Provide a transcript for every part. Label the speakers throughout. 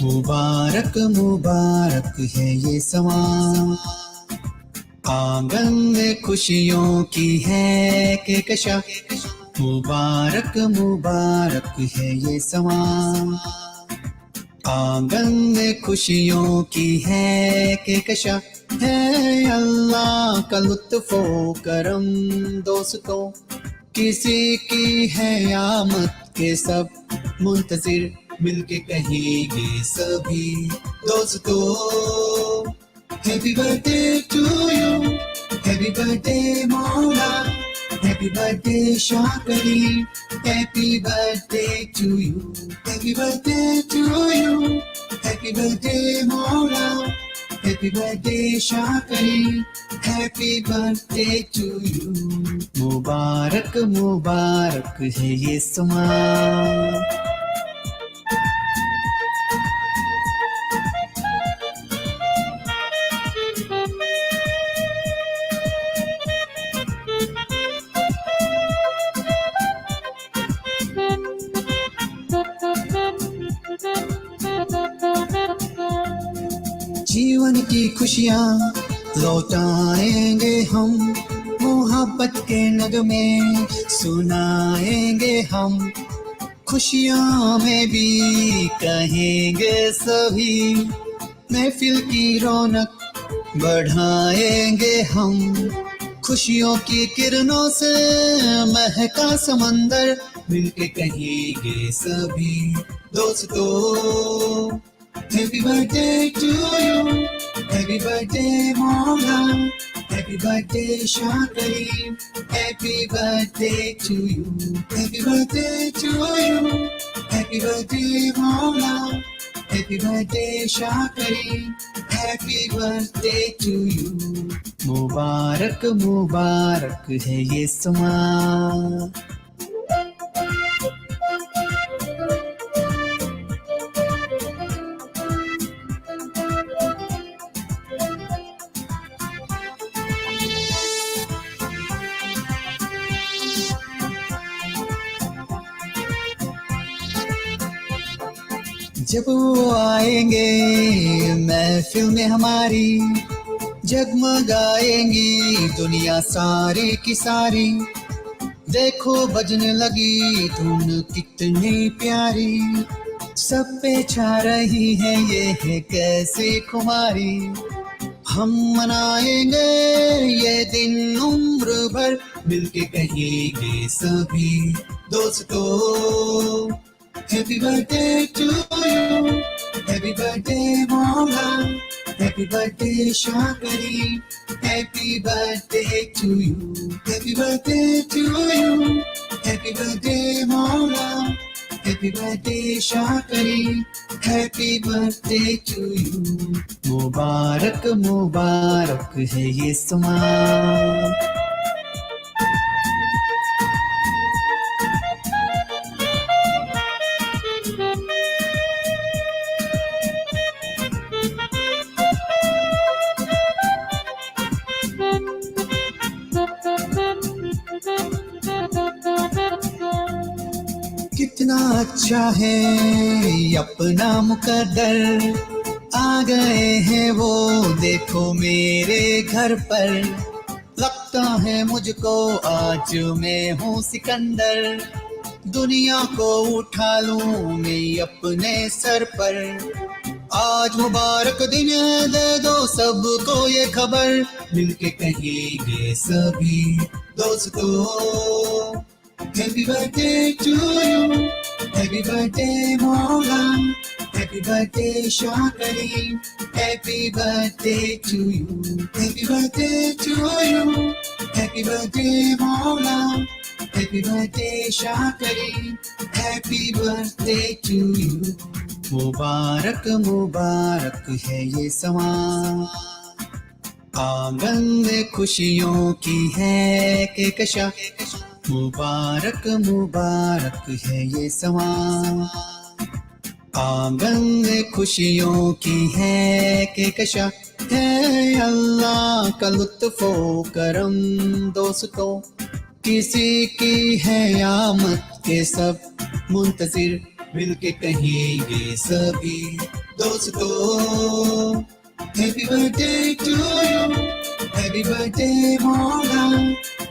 Speaker 1: मुबारक मुबारक है ये समा, आंगन में खुशियों की है कहकशां। मुबारक मुबारक है ये समा, आंगन में खुशियों की है कहकशां। है अल्लाह का लुत्फ़ो करम दोस्तों, किसी की है आमद के सब मुंतज़िर, मिलके कहेंगे सभी दोस्तों। Happy birthday to you, happy birthday Maula, happy birthday Shakari, happy birthday to you, happy birthday to you, happy birthday Maula, happy birthday Shakari, happy birthday to you. मुबारक मुबारक है ये समा। जीवन की खुशियाँ लौटाएंगे हम, मोहब्बत के नगमे सुनाएंगे हम, खुशियों में भी कहेंगे सभी, महफिल की रौनक बढ़ाएंगे हम। खुशियों की किरणों से महका समंदर, मिलके कहेंगे सभी दोस्तों। Happy birthday to you, happy birthday Mawla, happy birthday Shakari, happy birthday to you, happy birthday to you, happy birthday Mawla, happy birthday Shakari, happy birthday to you। मुबारक मुबारक है ये समा। जब वो आएंगे महफिल में हमारी, जगमगाएंगी दुनिया सारी की सारी। देखो बजने लगी धुन कितनी प्यारी, सब पे छा रही है ये है कैसी खुमारी। हम मनाएंगे ये दिन उम्र भर, मिलके कहेंगे सभी दोस्तों। Happy birthday to you, happy birthday Mawla, happy birthday Shakari, happy birthday to you, happy birthday to you, happy birthday Mawla, happy birthday Shakari, happy birthday to you। मुबारक मुबारक है ये समा। कितना अच्छा है अपना मुकद्दर, आ गए हैं वो देखो मेरे घर पर। लगता है मुझको आज मैं हूँ सिकंदर, दुनिया को उठा लूं मैं अपने सर पर। आज मुबारक दिन है, दे दो सबको ये खबर, मिलके कहेंगे सभी दोस्तों। Happy birthday to you, happy birthday Mawla, happy birthday Shakari, happy birthday to you, happy birthday to you, happy birthday Mawla, happy birthday Shakari, happy birthday to you। मुबारक मुबारक है ये समा, आंगन में खुशियों की है कहकशां। मुबारक मुबारक है ये समा, आंगन में खुशियों की है कहकशां। है अल्लाह का लुत्फ़ो करम दोस्तों, किसी की है आमद के सब मुंतज़िर, मिलके कहेंगे सभी दोस्तों, happy birthday to you, happy birthday Maula,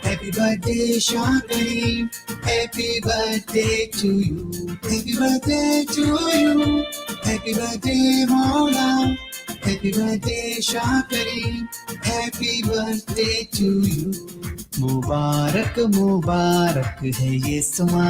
Speaker 1: happy birthday Shakari, happy birthday to you, happy birthday to you, happy birthday Maula, happy birthday Shakari, happy birthday to you. मुबारक मुबारक है ये समा।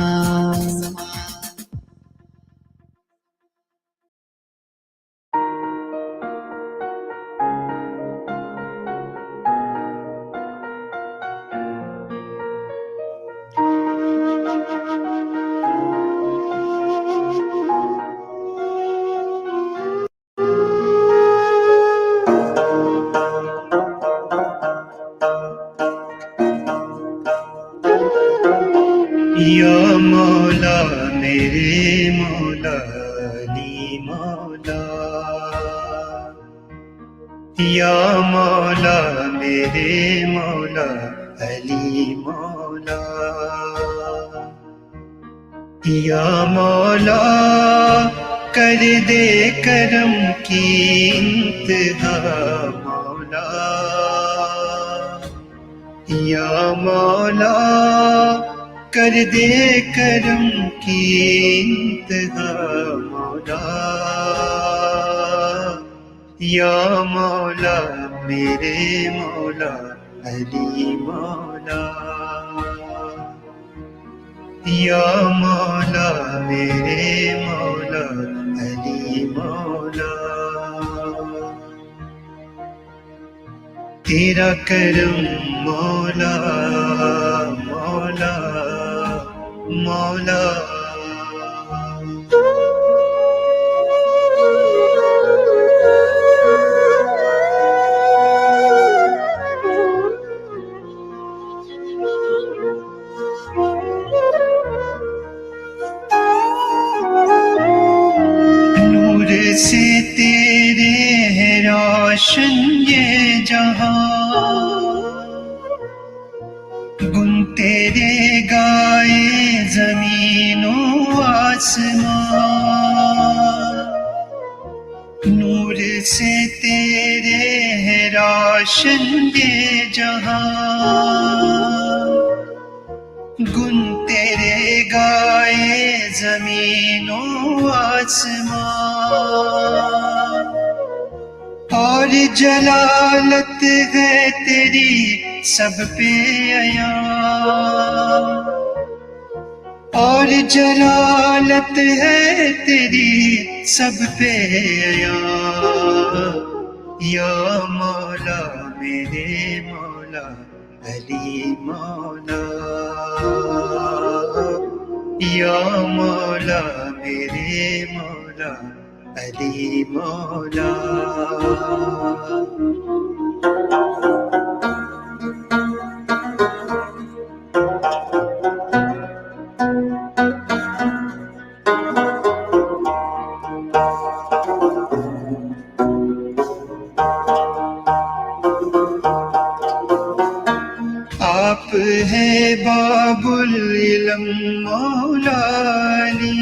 Speaker 2: या मौला मेरे मौला अली मौला, या मौला मेरे मौला अली मौला, या मौला कर दे करम की इंतहा मौला, या मौला कर दे करम की इंतहा मौला, या मौला मेरे मौला अली मौला, या मौला मेरे मौला अली मौला। तेरा करम मौला मौला मौला। नूर से तेरे है रोशन ये जहां, गुन तेरे गाए ज़मीनों आसमां। नूर से तेरे है रोशन ये जहां, गुन तेरे गाए ज़मीनों आसमां। और जलालत है तेरी सब पे अया, और जलालत है तेरी सब पे अया। या मौला मेरे मौला अली मौला, या मौला मेरे मौला अली मौला। आप है बाबुल इल्म मौला अली,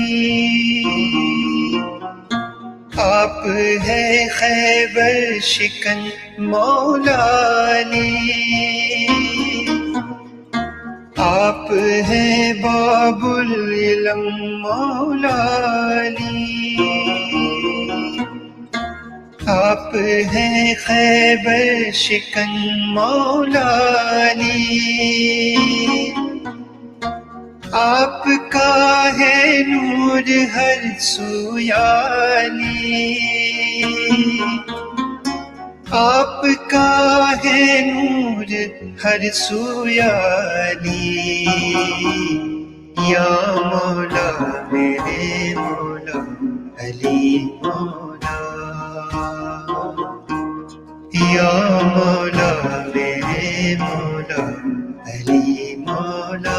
Speaker 2: आप है खैबर शिकन मौला अली, आप है बाबुल इल्म मौला अली, आप है खैबर शिकन मौला अली। आपका है नूर हर सुयाली, आपका है नूर हर सुयाली। या मौला मेरे मौला अली मौला, या मौला मेरे मौला अली मौला।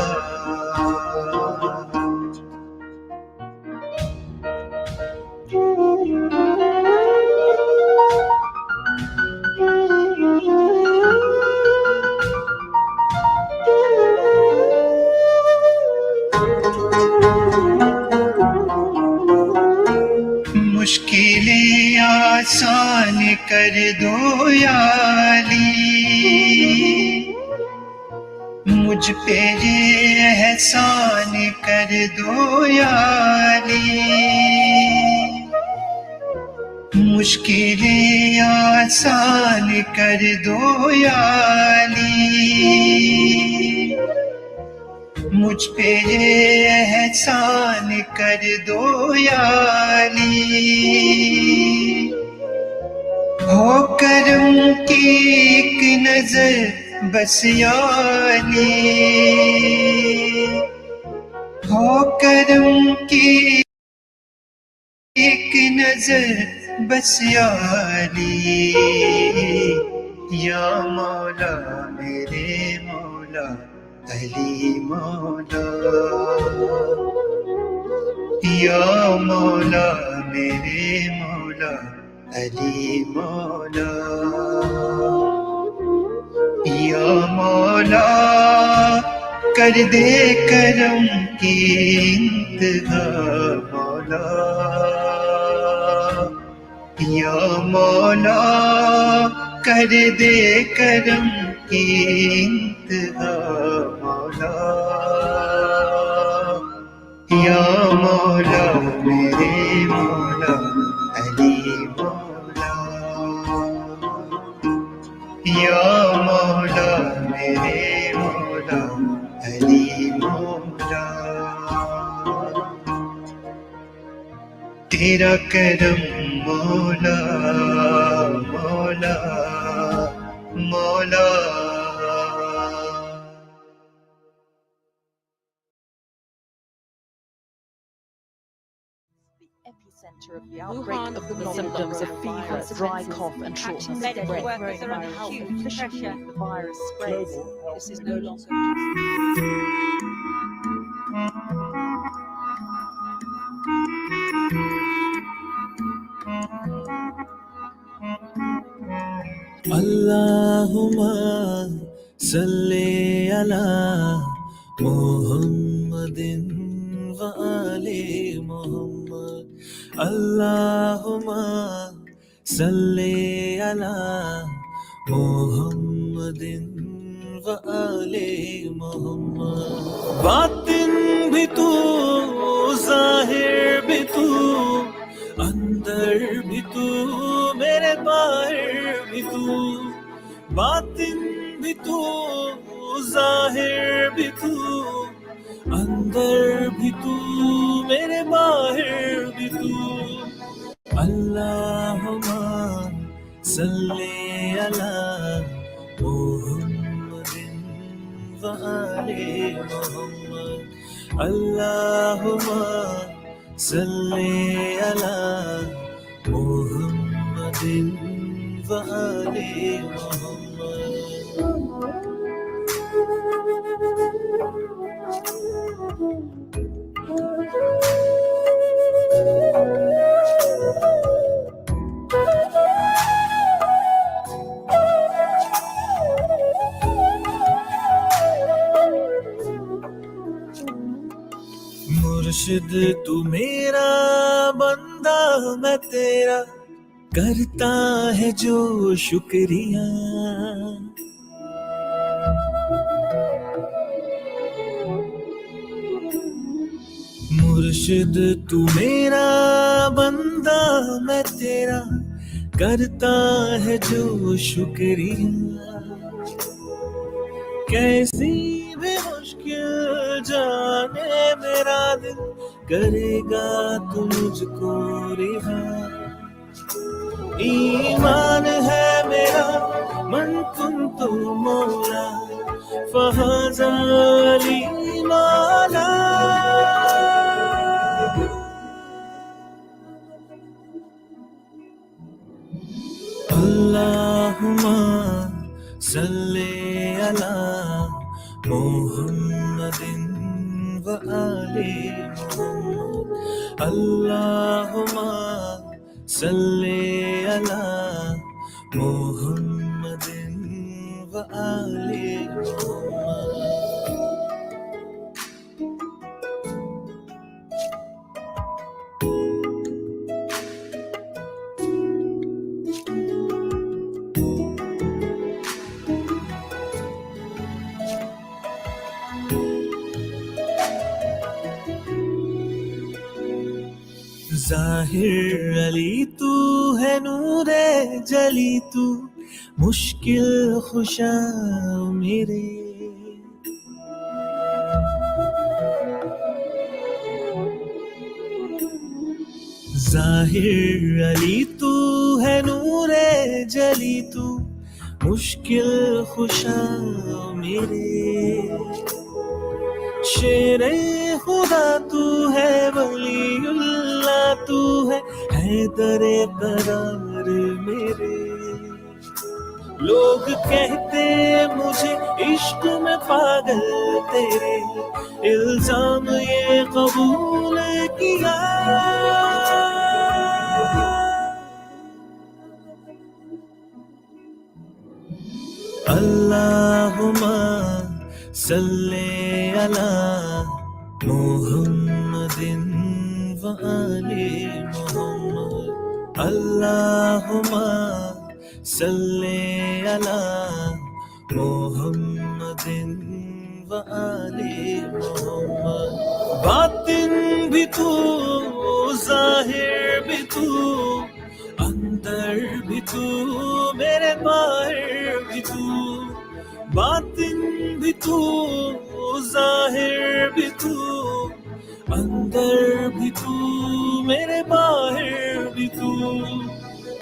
Speaker 2: मुश्किलें कर दो याली, मुझ पे ये एहसान कर दो याली, मुश्किलें आसान कर दो याली, मुझ पे ये एहसान कर दो याली। हो करम की एक नजर बस याली, हो करम की एक नजर बस याली, या मौला मेरे मौला अली मौला, या मौला मेरे मौला अली मौला, या मौला कर दे करम की इंतहा मौला, या मौला कर दे करम की इंतहा मौला, या मौला मेरे मौला अली मौला, या मौला मेरे मौला अली मौला। तेरा करम मौला मौला मौला।
Speaker 3: Epicenter of the outbreak of the symptoms of fever, dry cough, and shortness of breath.
Speaker 4: Workers are under huge pressure.
Speaker 3: The virus spreads. This is no longer
Speaker 1: Allahumma salli ala Muhammadin wa ali Muhammad. Allahumma salli ala Muhammadin wa ali Muhammad. Baatin bhi tu, zahir bhi tu, अंदर भी तू मेरे बाहर भी तू, बातिन भी तू जाहिर भी तू, अंदर भी तू मेरे बाहर भी तू। अल्लाहुम्मा सल्ली अला मुहम्मदिन व आले मुहम्मद। अल्लाहुम्मा सल्ली अला मुहम्मदिन व आले मुहम्मद। मुर्शिद तू मेरा बंदा मैं तेरा, करता है जो शुक्रिया। मुर्शिद तू मेरा बंदा मैं तेरा, करता है जो शुक्रिया। कैसी भी मुश्किल जाने मेरा दिल, करेगा तू मुझको रिहा। ईमान है मेरा मन तुम तो मौला, फहाज़ा अली मौला। अल्लाहुम्मा सल्ली अला मुहम्मदिन व आले मुहम्मद। अल्लाहुम्मा सल्ली अला मुहम्मदिन व आले मुहम्मद। ज़ाहिर अली तू है नूरे जली तू मुश्किल खुशा मेरे ज़ाहिर अली तू है नूरे जली तू मुश्किल खुशा मेरे शेरे खुदा तू है वलीउल्लाह तू है हैदरे करार मेरे लोग कहते मुझे इश्क में पागल तेरे इल्जाम ये कबूल किया अल्लाहुम्मा सल्ले अला मुहम्मदिन व आले मुहम्मद अल्लाहुम्मा सल्ले अला मुहम्मदिन व आले मुहम्मद बातिन भी तू ज़ाहिर भी तू अंदर भी तू मेरे बाहर भी तू बातिन भी तू ज़ाहिर भी तू अंदर भी तू मेरे बाहर भी तू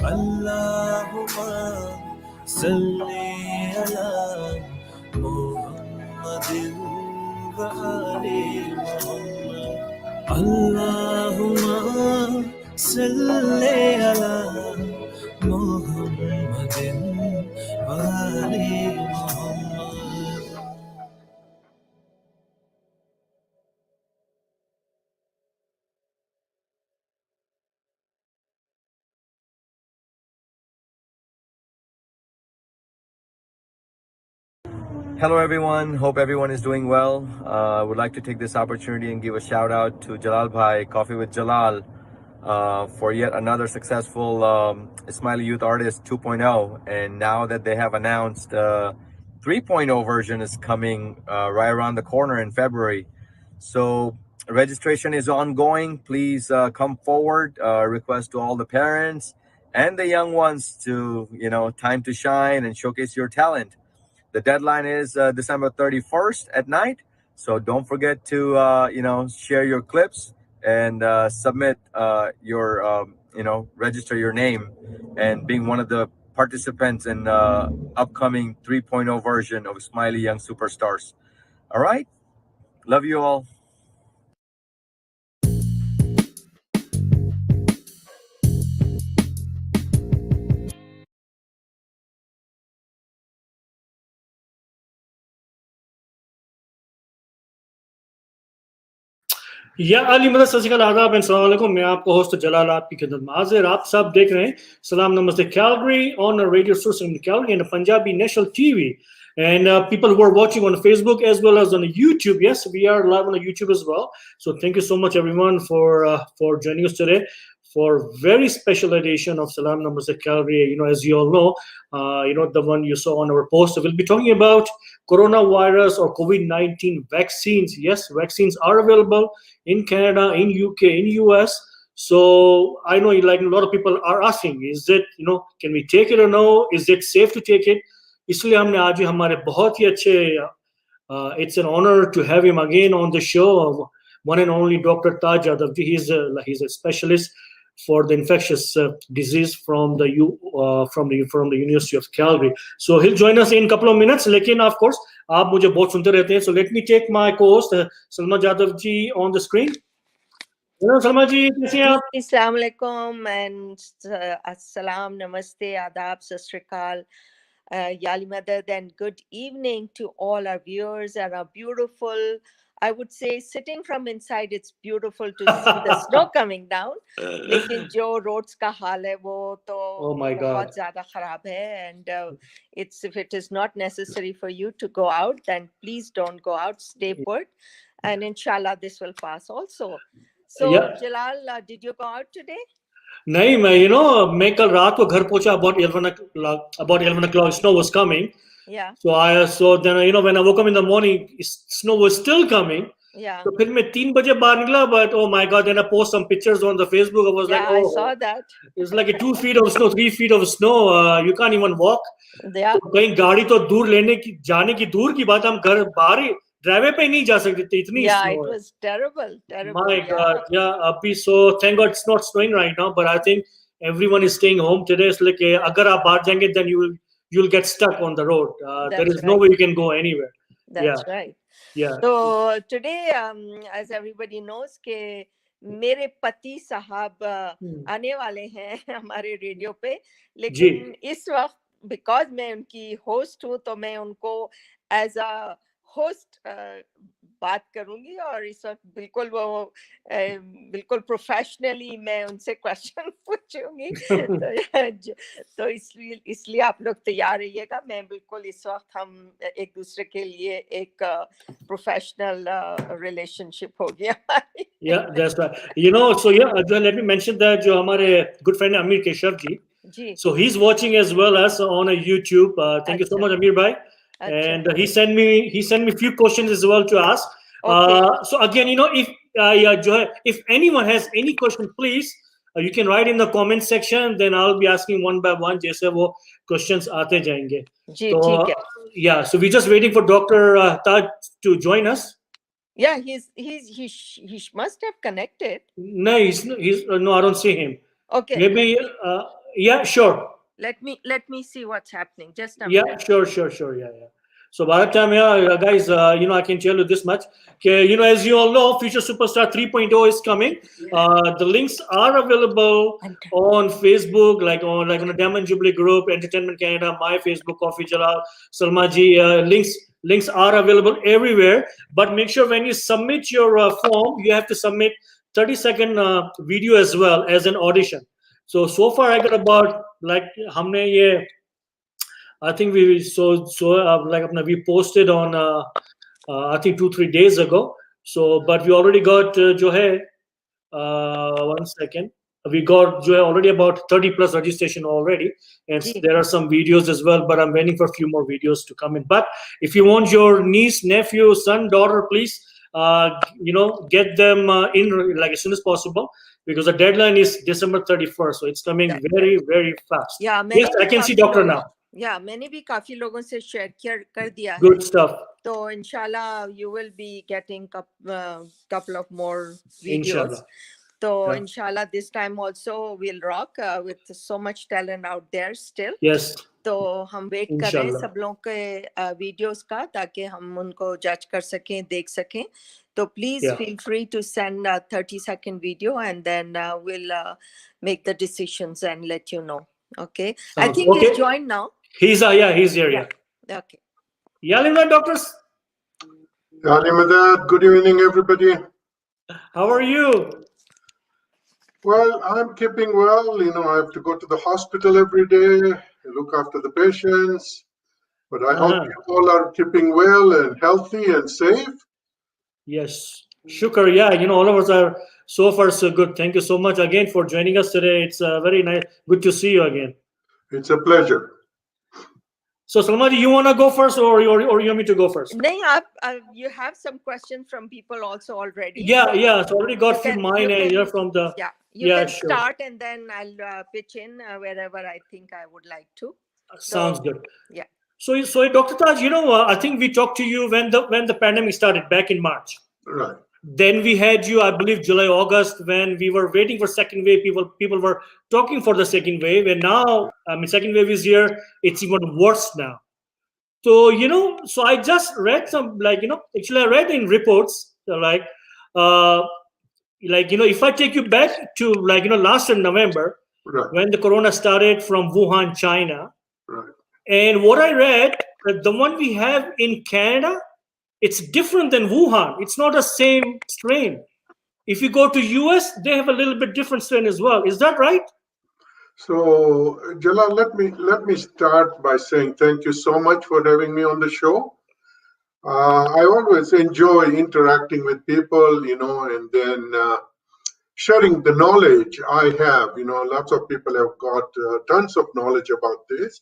Speaker 1: अल्लाहुम्मा सल्ली अला मुहम्मदिन व आले मुहम्मद अल्लाहुम्मा सल्ली अला मुहम्मदिन व आले Muhammad
Speaker 5: Hello everyone, hope everyone is doing well. I would like to take this opportunity and give a shout out to Jalal Bhai, Coffee with Jalal, for yet another successful Ismaili Youth Artist 2.0. And now that they have announced 3.0 version is coming right around the corner in February. So registration is ongoing. Please come forward. Request to all the parents and the young ones to, time to shine and showcase your talent. The deadline is December 31st at night. So don't forget to, share your clips and submit your, register your name and being one of the participants in upcoming 3.0 version of Smiley Young Superstars. All right. Love you all.
Speaker 6: या अली मदद सत श्री अकाल आदाब and अस्सलाम वालेकुम मैं आपका host जलाल आपकी खिदमत में हाजिर आप सब देख रहे हैं सलाम नमस्ते Calgary on a radio station in Calgary and a Punjabi national TV and people who are watching on Facebook as well as on YouTube. Yes, we are live on YouTube as well, so thank you so much everyone for joining us today for very special edition of Salaam Namaste Calgary. As you all know, the one you saw on our post, we'll be talking about coronavirus or COVID-19 vaccines. Yes, vaccines are available in Canada, in UK, in US. So I know like a lot of people are asking, is it, can we take it or no? Is it safe to take it? इसलिए हमने आज हमारे बहुत ही अच्छे it's an honor to have him again on the show, one and only Dr. Taj Jadavji. He's a specialist for the infectious disease from the University of Calgary. So he'll join us in a couple of minutes. लेकिन of course आप मुझे बहुत सुनते रहते हैं. So let me take my co-host Salma Jadavji on the screen. Hello Salma ji, कैसे हैं आप?
Speaker 7: Assalamu alaikum and Salaam Namaste Adab Sat Shri Akal. Yali Madad, and good evening to all our viewers and our beautiful, I would say sitting from inside it's beautiful to see the snow coming down, लेकिन जो roads का हाल है वो तो बहुत ज़्यादा खराब है, and if it is not necessary for you to go out, then please don't go out, stay put, and inshallah this will pass also. So yeah. Jalal, did you go out today?
Speaker 6: नहीं मैं कल रात को घर पहुंचा about 11 o'clock snow was coming.
Speaker 7: Yeah.
Speaker 6: So then when I woke up in the morning, snow was still coming.
Speaker 7: Yeah.
Speaker 6: So फिर मैं 3 बजे बाहर निकला, but oh my God, then I post some pictures on the Facebook. I was
Speaker 7: Yeah,
Speaker 6: like,
Speaker 7: I
Speaker 6: oh,
Speaker 7: saw that.
Speaker 6: it's like a 2 feet of snow, 3 feet of snow. You can't even walk.
Speaker 7: Yeah.
Speaker 6: तो कहीं गाड़ी तो दूर लेने की जाने की दूर की बात, हम घर बाहर ही ड्राइवे पे ही नहीं जा सकते थे, इतनी
Speaker 7: Yeah,
Speaker 6: snow
Speaker 7: it
Speaker 6: है.
Speaker 7: was terrible, terrible.
Speaker 6: My
Speaker 7: Yeah.
Speaker 6: God, yeah. Abhi, so thank God it's not snowing right now, but I think everyone is staying home today. It's like अगर आप बाहर जाएंगे, then you'll get stuck on the road. There
Speaker 7: That's
Speaker 6: is no
Speaker 7: right.
Speaker 6: way you can go anywhere.
Speaker 7: That's
Speaker 6: Yeah.
Speaker 7: right.
Speaker 6: Yeah.
Speaker 7: So today, as everybody knows, के मेरे पति साहब आने वाले हैं हमारे रेडियो पे, लेकिन इस वक्त बिकॉज मैं उनकी होस्ट हूँ तो मैं उनको एज अ होस्ट बात करूंगी, और इस वक्त बिल्कुल वो बिल्कुल प्रोफेशनली मैं उनसे क्वेश्चन पूछूंगी. तो इसलिए आप लोग तैयार रहिएगा. मैं बिल्कुल इस वक्त हम एक दूसरे के लिए एक प्रोफेशनल रिलेशनशिप हो गया.
Speaker 6: Yeah, that's right. You know, so yeah, let me mention that जो हमारे good friend Amir Keshav ji. So he's watching as well as on a YouTube. Thank you so much, Amir bhai. And he sent me few questions as well to ask. So again, you know, if anyone has any question, please you can write in the comment section. Then I'll be asking one by one. जैसे वो questions आते जाएंगे. तो yeah, so we're just waiting for Dr. Taj to join us.
Speaker 7: Yeah, he must have connected.
Speaker 6: No, he's no, I don't see him.
Speaker 7: Okay.
Speaker 6: Maybe yeah, sure.
Speaker 7: Let me see what's happening. Just a
Speaker 6: yeah,
Speaker 7: minute.
Speaker 6: Sure. Yeah. So by the time, yeah, guys, you know, I can tell you this much. Okay, you know, as you all know, Future Superstar 3.0 is coming. The links are available on Facebook, like on the Diamond Jubilee Group, Entertainment Canada, my Facebook, Coffee Jalal, Salma ji. Links are available everywhere. But make sure when you submit your form, you have to submit 30-second video as well as an audition. So far I got about like हमने ये I think we posted on I think 2-3 days ago. So but we already got जो है 1 second, we got already about 30 plus registration already, and there are some videos as well, but I'm waiting for a few more videos to come in. But if you want your niece, nephew, son, daughter, please you know, get them in like as soon as possible, because the deadline is December 31st, so it's coming very, very fast.
Speaker 7: Yeah,
Speaker 6: yes, I can see doctor now.
Speaker 7: Yeah, मैंने भी काफी लोगों से share कर दिया है.
Speaker 6: Good stuff.
Speaker 7: तो इंशाल्लाह you will be getting couple of more videos.
Speaker 6: Inshallah.
Speaker 7: So inshallah this time also we'll rock with so much talent out there still.
Speaker 6: Yes.
Speaker 7: तो हम वेट कर रहे हैं सब लोगों के वीडियोस का, ताकि हम उनको जज कर सकें, देख सकें. तो please feel free to send a 30-second video, and then we'll make the decisions and let you know. Okay. I think he's joined now.
Speaker 6: He's here. Yeah.
Speaker 7: Okay.
Speaker 6: Yalimna doctors.
Speaker 8: Yalimna, good evening, everybody.
Speaker 6: How are you?
Speaker 8: Well, I'm keeping well. You know, I have to go to the hospital every day, look after the patients. But I hope you all are keeping well and healthy and safe.
Speaker 6: Yes. Shukr. Yeah, you know, all of us are so far so good. Thank you so much again for joining us today. It's very nice. Good to see you again.
Speaker 8: It's a pleasure.
Speaker 6: So, Salma, you want to go first, or you want me to go first?
Speaker 7: No, you have some questions from people also already.
Speaker 6: Yeah. So already got few mine from the.
Speaker 7: Yeah, you can start, and then I'll pitch in wherever I think I would like to.
Speaker 6: Sounds good.
Speaker 7: Yeah.
Speaker 6: So Dr. Taj, you know, I think we talked to you when the pandemic started back in March.
Speaker 8: Right.
Speaker 6: Then we had you, I believe, July, August, when we were waiting for second wave. People were talking for the second wave, and now, I mean, second wave is here. It's even worse now. So, you know, so I just read some, like, you know, actually I read in reports, like, you know, if I take you back to, like, you know, last in November, when the corona started from Wuhan, China.
Speaker 8: Right.
Speaker 6: And what I read, the one we have in Canada, it's different than Wuhan. It's not the same strain. If you go to US, they have a little bit different strain as well. Is that right?
Speaker 8: So, Jalal, let me start by saying thank you so much for having me on the show. I always enjoy interacting with people, you know, and then sharing the knowledge I have. You know, lots of people have got tons of knowledge about this.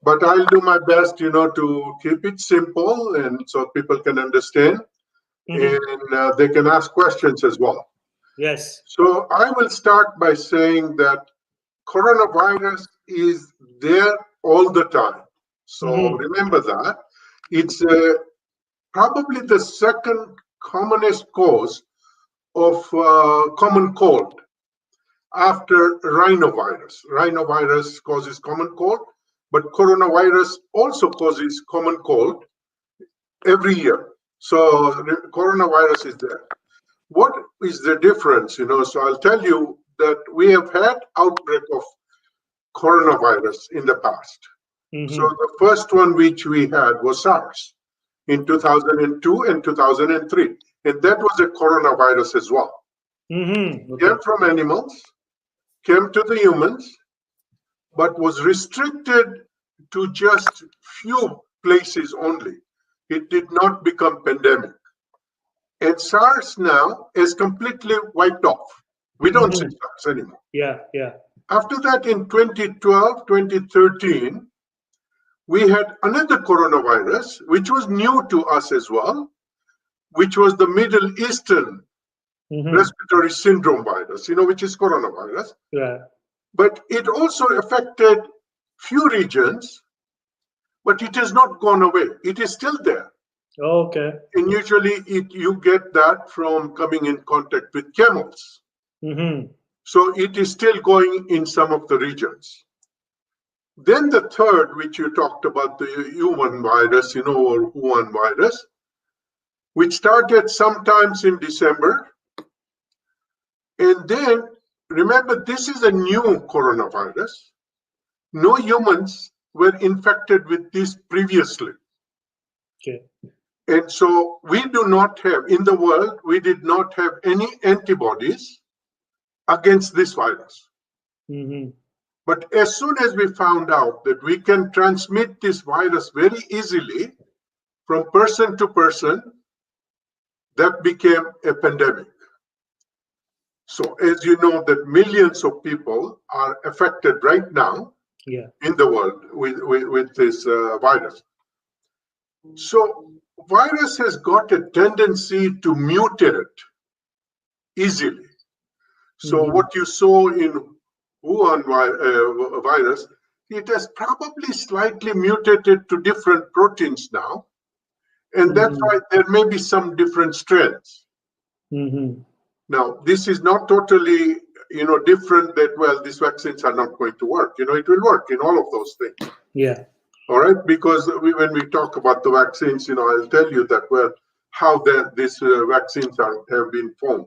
Speaker 8: But I'll do my best, you know, to keep it simple and so people can understand. and they can ask questions as well.
Speaker 6: Yes.
Speaker 8: So I will start by saying that coronavirus is there all the time. So remember that. It's probably the second commonest cause of common cold after rhinovirus. Rhinovirus causes common cold, but coronavirus also causes common cold every year. So coronavirus is there. What is the difference? So I'll tell you that we have had outbreak of coronavirus in the past. So the first one which we had was SARS in 2002 and 2003. And that was a coronavirus as well. Came from animals, came to the humans, but was restricted to just few places only. It did not become pandemic. And SARS now is completely wiped off. We don't see SARS anymore.
Speaker 6: Yeah.
Speaker 8: After that, in 2012, 2013, we had another coronavirus, which was new to us as well, which was the Middle Eastern respiratory syndrome virus, which is coronavirus.
Speaker 6: Yeah.
Speaker 8: But it also affected few regions, but it has not gone away. It is still there.
Speaker 6: Okay.
Speaker 8: And usually you get that from coming in contact with camels. So it is still going in some of the regions. Then the third, which you talked about, the human virus, or Wuhan virus, which started sometimes in December. And then, remember, this is a new coronavirus. No humans were infected with this previously.
Speaker 6: Okay.
Speaker 8: And so we do not have, in the world, we did not have any antibodies against this virus. But as soon as we found out that we can transmit this virus very easily from person to person, that became a pandemic. So as you know, that millions of people are affected right now in the world with this virus. So virus has got a tendency to mutate easily. So what you saw in Wuhan virus, it has probably slightly mutated to different proteins now. And that's why there may be some different strains. Now, this is not totally, different that, well, these vaccines are not going to work. It will work in all of those things.
Speaker 6: Yeah.
Speaker 8: All right, because when we talk about the vaccines, I'll tell you that, well, how these vaccines have been formed.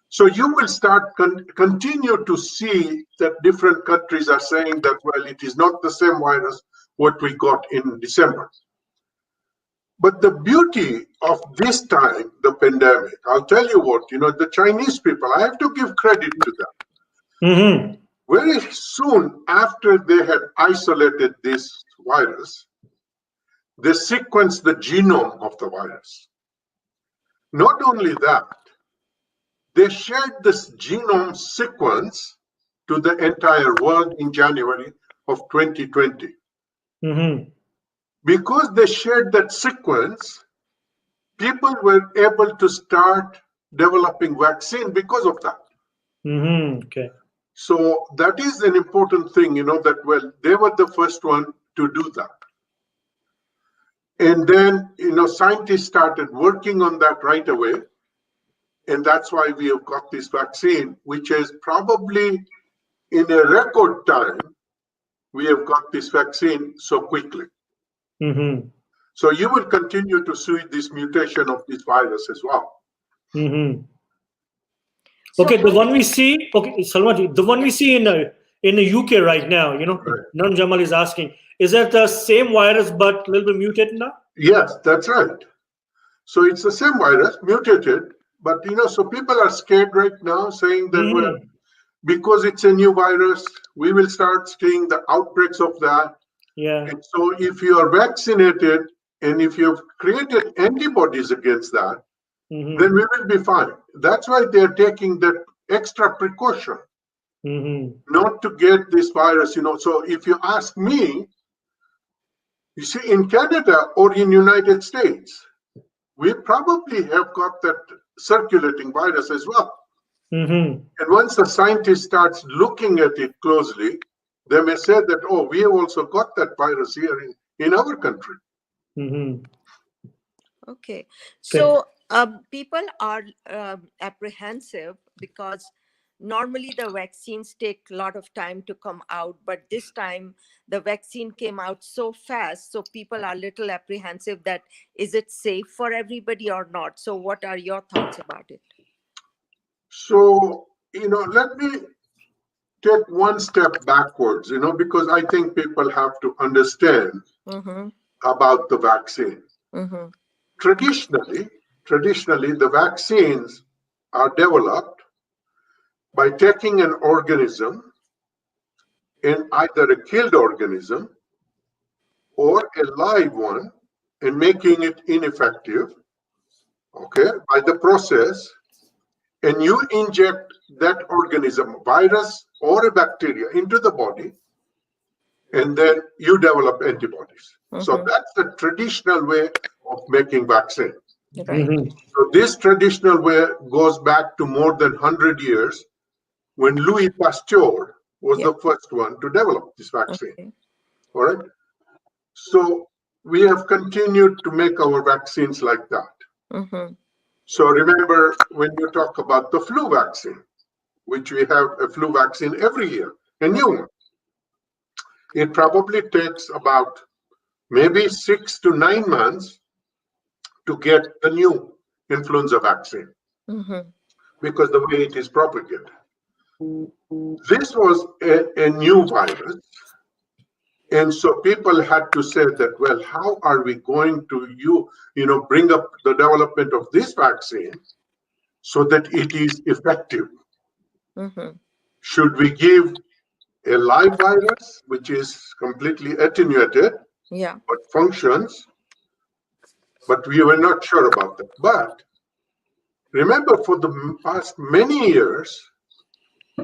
Speaker 8: So you will start continue to see that different countries are saying that, well, it is not the same virus what we got in December. But the beauty of this time, the pandemic, I'll tell you what, the Chinese people, I have to give credit to them. Very soon after they had isolated this virus, they sequenced the genome of the virus. Not only that, they shared this genome sequence to the entire world in January of 2020. Because they shared that sequence, people were able to start developing vaccine because of that.
Speaker 6: Okay.
Speaker 8: So that is an important thing, that, well, they were the first one to do that. And then, scientists started working on that right away. And that's why we have got this vaccine, which is probably in a record time, we have got this vaccine so quickly. So you will continue to see this mutation of this virus as well.
Speaker 6: Okay, the one we see, Salman, the one we see in the UK right now, Nan Jamal is asking, is that the same virus but a little bit mutated now?
Speaker 8: Yes, that's right. So it's the same virus, mutated, but so people are scared right now, saying that, well, because it's a new virus, we will start seeing the outbreaks of that.
Speaker 6: Yeah.
Speaker 8: And so if you are vaccinated and if you've created antibodies against that, then we will be fine. That's why they're taking that extra precaution not to get this virus, So if you ask me, you see, in Canada or in United States, we probably have got that circulating virus as well. And once the scientist starts looking at it closely, they may say that, oh, we have also got that virus here in our country.
Speaker 7: Okay. So people are apprehensive because normally the vaccines take a lot of time to come out, but this time the vaccine came out so fast. So people are a little apprehensive that is it safe for everybody or not? So what are your thoughts about it?
Speaker 8: So, let me take one step backwards, because I think people have to understand about the vaccine. Traditionally, the vaccines are developed by taking an organism, in either a killed organism or a live one, and making it ineffective, okay, by the process, and you inject that organism, virus or a bacteria, into the body, and then you develop antibodies. So that's the traditional way of making vaccine. So this traditional way goes back to more than 100 years, when Louis Pasteur was the first one to develop this vaccine. All right. So we have continued to make our vaccines like that. So remember, when you talk about the flu vaccine, which we have a flu vaccine every year, a new one, it probably takes about maybe 6 to 9 months to get the new influenza vaccine, because the way it is propagated. This was a new virus. And so people had to say that, well, how are we going to bring up the development of this vaccine so that it is effective? Should we give a live virus, which is completely attenuated, but functions? But we were not sure about that. But remember, for the past many years,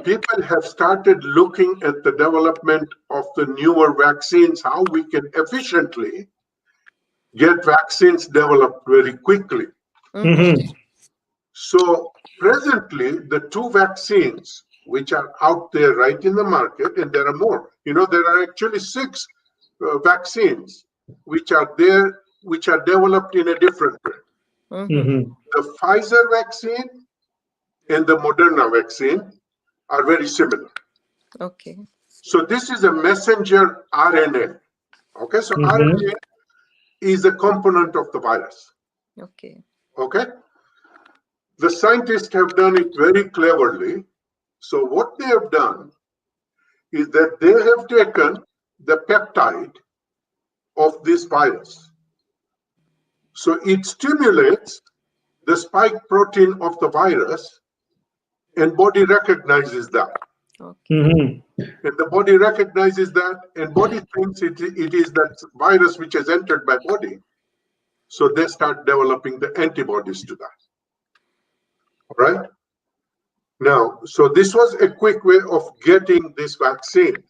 Speaker 8: people have started looking at the development of the newer vaccines, how we can efficiently get vaccines developed very quickly. So presently, the 2 vaccines which are out there right in the market, and there are more, there are actually 6 vaccines which are there, which are developed in a different way. The Pfizer vaccine and the Moderna vaccine are very similar. So this is a messenger RNA. Okay, so RNA is a component of the virus. Okay. The scientists have done it very cleverly. So what they have done is that they have taken the peptide of this virus. So it stimulates the spike protein of the virus, and body recognizes that. And the body recognizes that, and body thinks it is that virus which has entered my body. So they start developing the antibodies to that. All right. Now, so this was a quick way of getting this vaccine.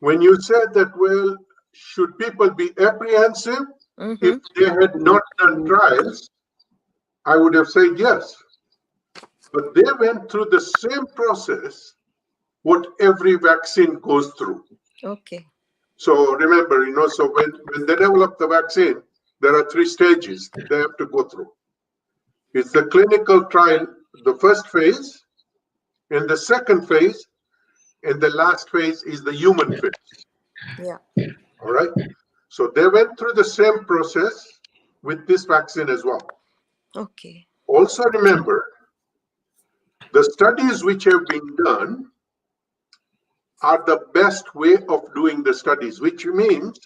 Speaker 8: When you said that, well, should people be apprehensive if they had not done trials, I would have said yes. But they went through the same process what every vaccine goes through. So remember, so when they develop the vaccine, there are 3 stages they have to go through. It's the clinical trial, the first phase, and the second phase, and the last phase is the human phase. All right. So they went through the same process with this vaccine as well. Also remember, the studies which have been done are the best way of doing the studies, which means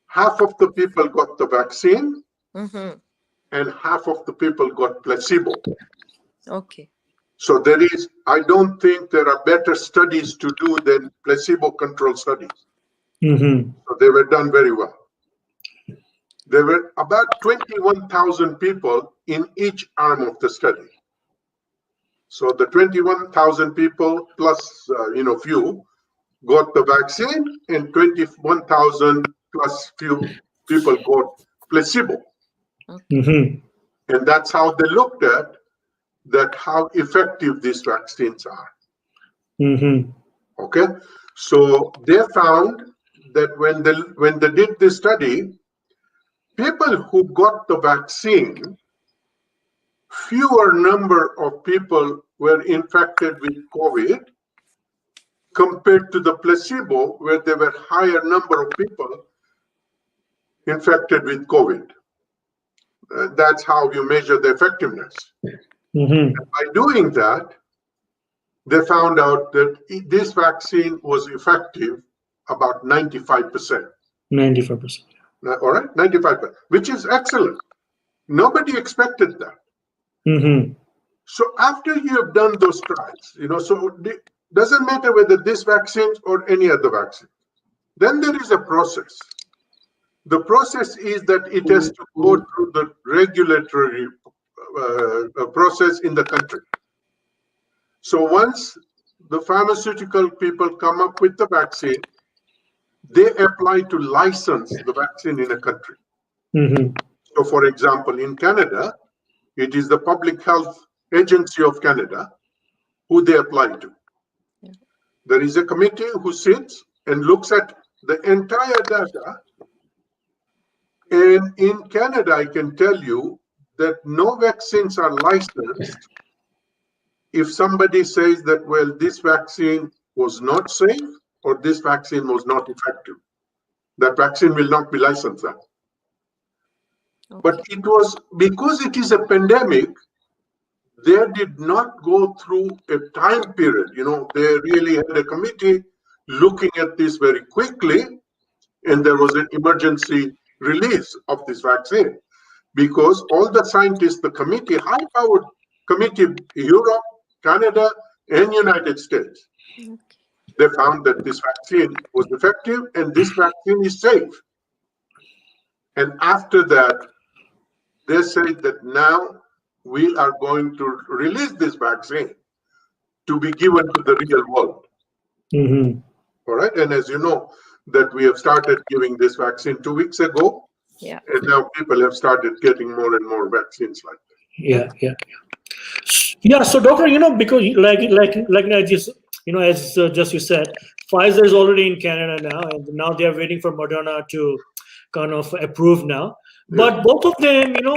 Speaker 8: half of the people got the vaccine and half of the people got placebo. So I don't think there are better studies to do than placebo-controlled studies. So they were done very well. There were about 21,000 people in each arm of the study. So the 21,000 people plus, few got the vaccine, and 21,000 plus few people got placebo. And that's how they looked at that how effective these vaccines are. Okay, so they found that when they did this study, people who got the vaccine, fewer number of people were infected with COVID compared to the placebo, where there were higher number of people infected with COVID. That's how you measure the effectiveness. By doing that, they found out that this vaccine was effective about 95%.
Speaker 6: 95%.
Speaker 8: All right, 95%, which is excellent. Nobody expected that. So after you have done those trials, so it doesn't matter whether this vaccine or any other vaccine, then there is a process. The process is that it has to go through the regulatory process in the country. So once the pharmaceutical people come up with the vaccine, they apply to license the vaccine in a country. So for example, in Canada, it is the Public Health Agency of Canada who they apply to. There is a committee who sits and looks at the entire data. And in Canada, I can tell you that no vaccines are licensed if somebody says that, well, this vaccine was not safe or this vaccine was not effective. That vaccine will not be licensed then. But it was because it is a pandemic, they did not go through a time period. They really had a committee looking at this very quickly, and there was an emergency release of this vaccine because all the scientists, the committee, high-powered committee, Europe, Canada, and United States, they found that this vaccine was effective and this vaccine is safe. And after that, they said that now we are going to release this vaccine to be given to the real world. All right, and as you know, that we have started giving this vaccine 2 weeks ago, and now people have started getting more and more vaccines like that.
Speaker 6: Yeah. So, doctor, because like I just as just you said, Pfizer is already in Canada now, and now they are waiting for Moderna to kind of approve now. But both of them, for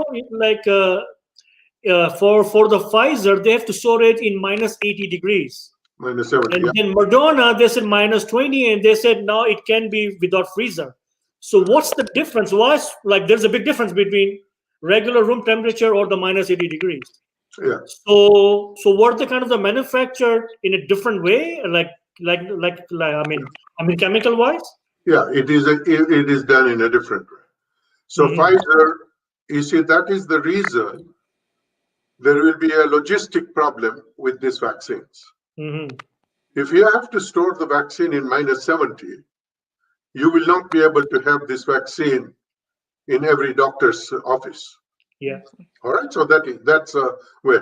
Speaker 6: the Pfizer, they have to store it in minus 80 degrees.
Speaker 8: Minus 70.
Speaker 6: And then Moderna, they said minus 20, and they said now it can be without freezer. So what's the difference? There's a big difference between regular room temperature or the minus 80 degrees.
Speaker 8: Yeah.
Speaker 6: So were they kind of manufactured in a different way, chemical wise?
Speaker 8: Yeah, it is done in a different way. So Pfizer, you see, that is the reason there will be a logistic problem with these vaccines. If you have to store the vaccine in minus 70, you will not be able to have this vaccine in every doctor's office. All right, so that's a way.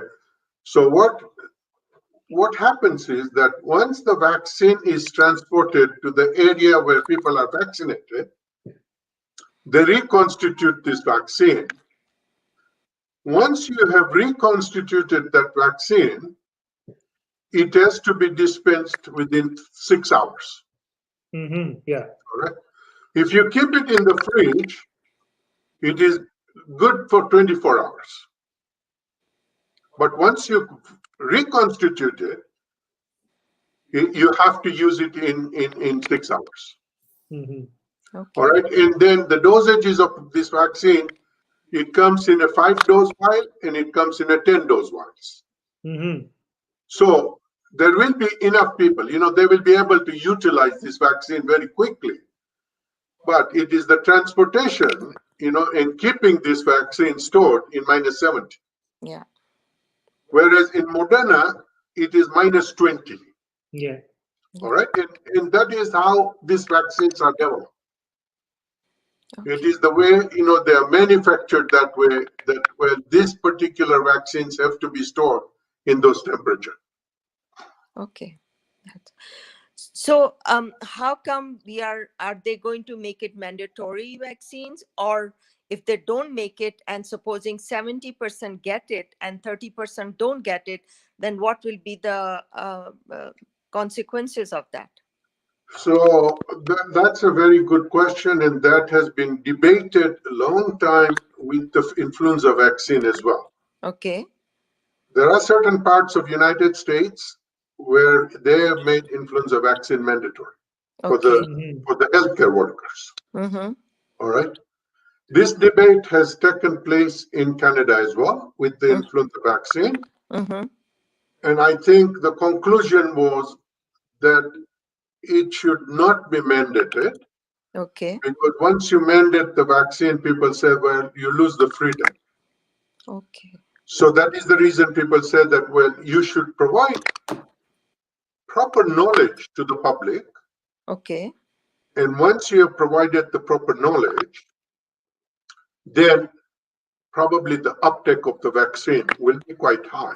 Speaker 8: So what happens is that once the vaccine is transported to the area where people are vaccinated, they reconstitute this vaccine. Once you have reconstituted that vaccine, it has to be dispensed within 6 hours. All right. If you keep it in the fridge, it is good for 24 hours. But once you reconstitute it, you have to use it in 6 hours. All right. And then the dosages of this vaccine, it comes in a 5-dose vial and it comes in a 10-dose vials. So there will be enough people, they will be able to utilize this vaccine very quickly. But it is the transportation, and keeping this vaccine stored in minus 70.
Speaker 7: Yeah.
Speaker 8: Whereas in Moderna, it is minus 20. All right. And that is how these vaccines are developed. It is the way, they are manufactured that way, that where these particular vaccines have to be stored in those temperatures.
Speaker 7: Okay. So how come are they going to make it mandatory vaccines, or if they don't make it, and supposing 70% get it and 30% don't get it, then what will be the consequences of that?
Speaker 8: So that's a very good question, and that has been debated a long time with the influenza vaccine as well.
Speaker 7: Okay.
Speaker 8: There are certain parts of United States where they have made influenza vaccine mandatory for the healthcare workers.
Speaker 7: Mm-hmm.
Speaker 8: All right. This debate has taken place in Canada as well with the influenza vaccine.
Speaker 7: Mm-hmm.
Speaker 8: And I think the conclusion was that it should not be mandated.
Speaker 7: Okay.
Speaker 8: Because once you mandate the vaccine, people say, well, you lose the freedom.
Speaker 7: Okay.
Speaker 8: So that is the reason people say that, well, you should provide proper knowledge to the public.
Speaker 7: Okay.
Speaker 8: And once you have provided the proper knowledge, then probably the uptake of the vaccine will be quite high.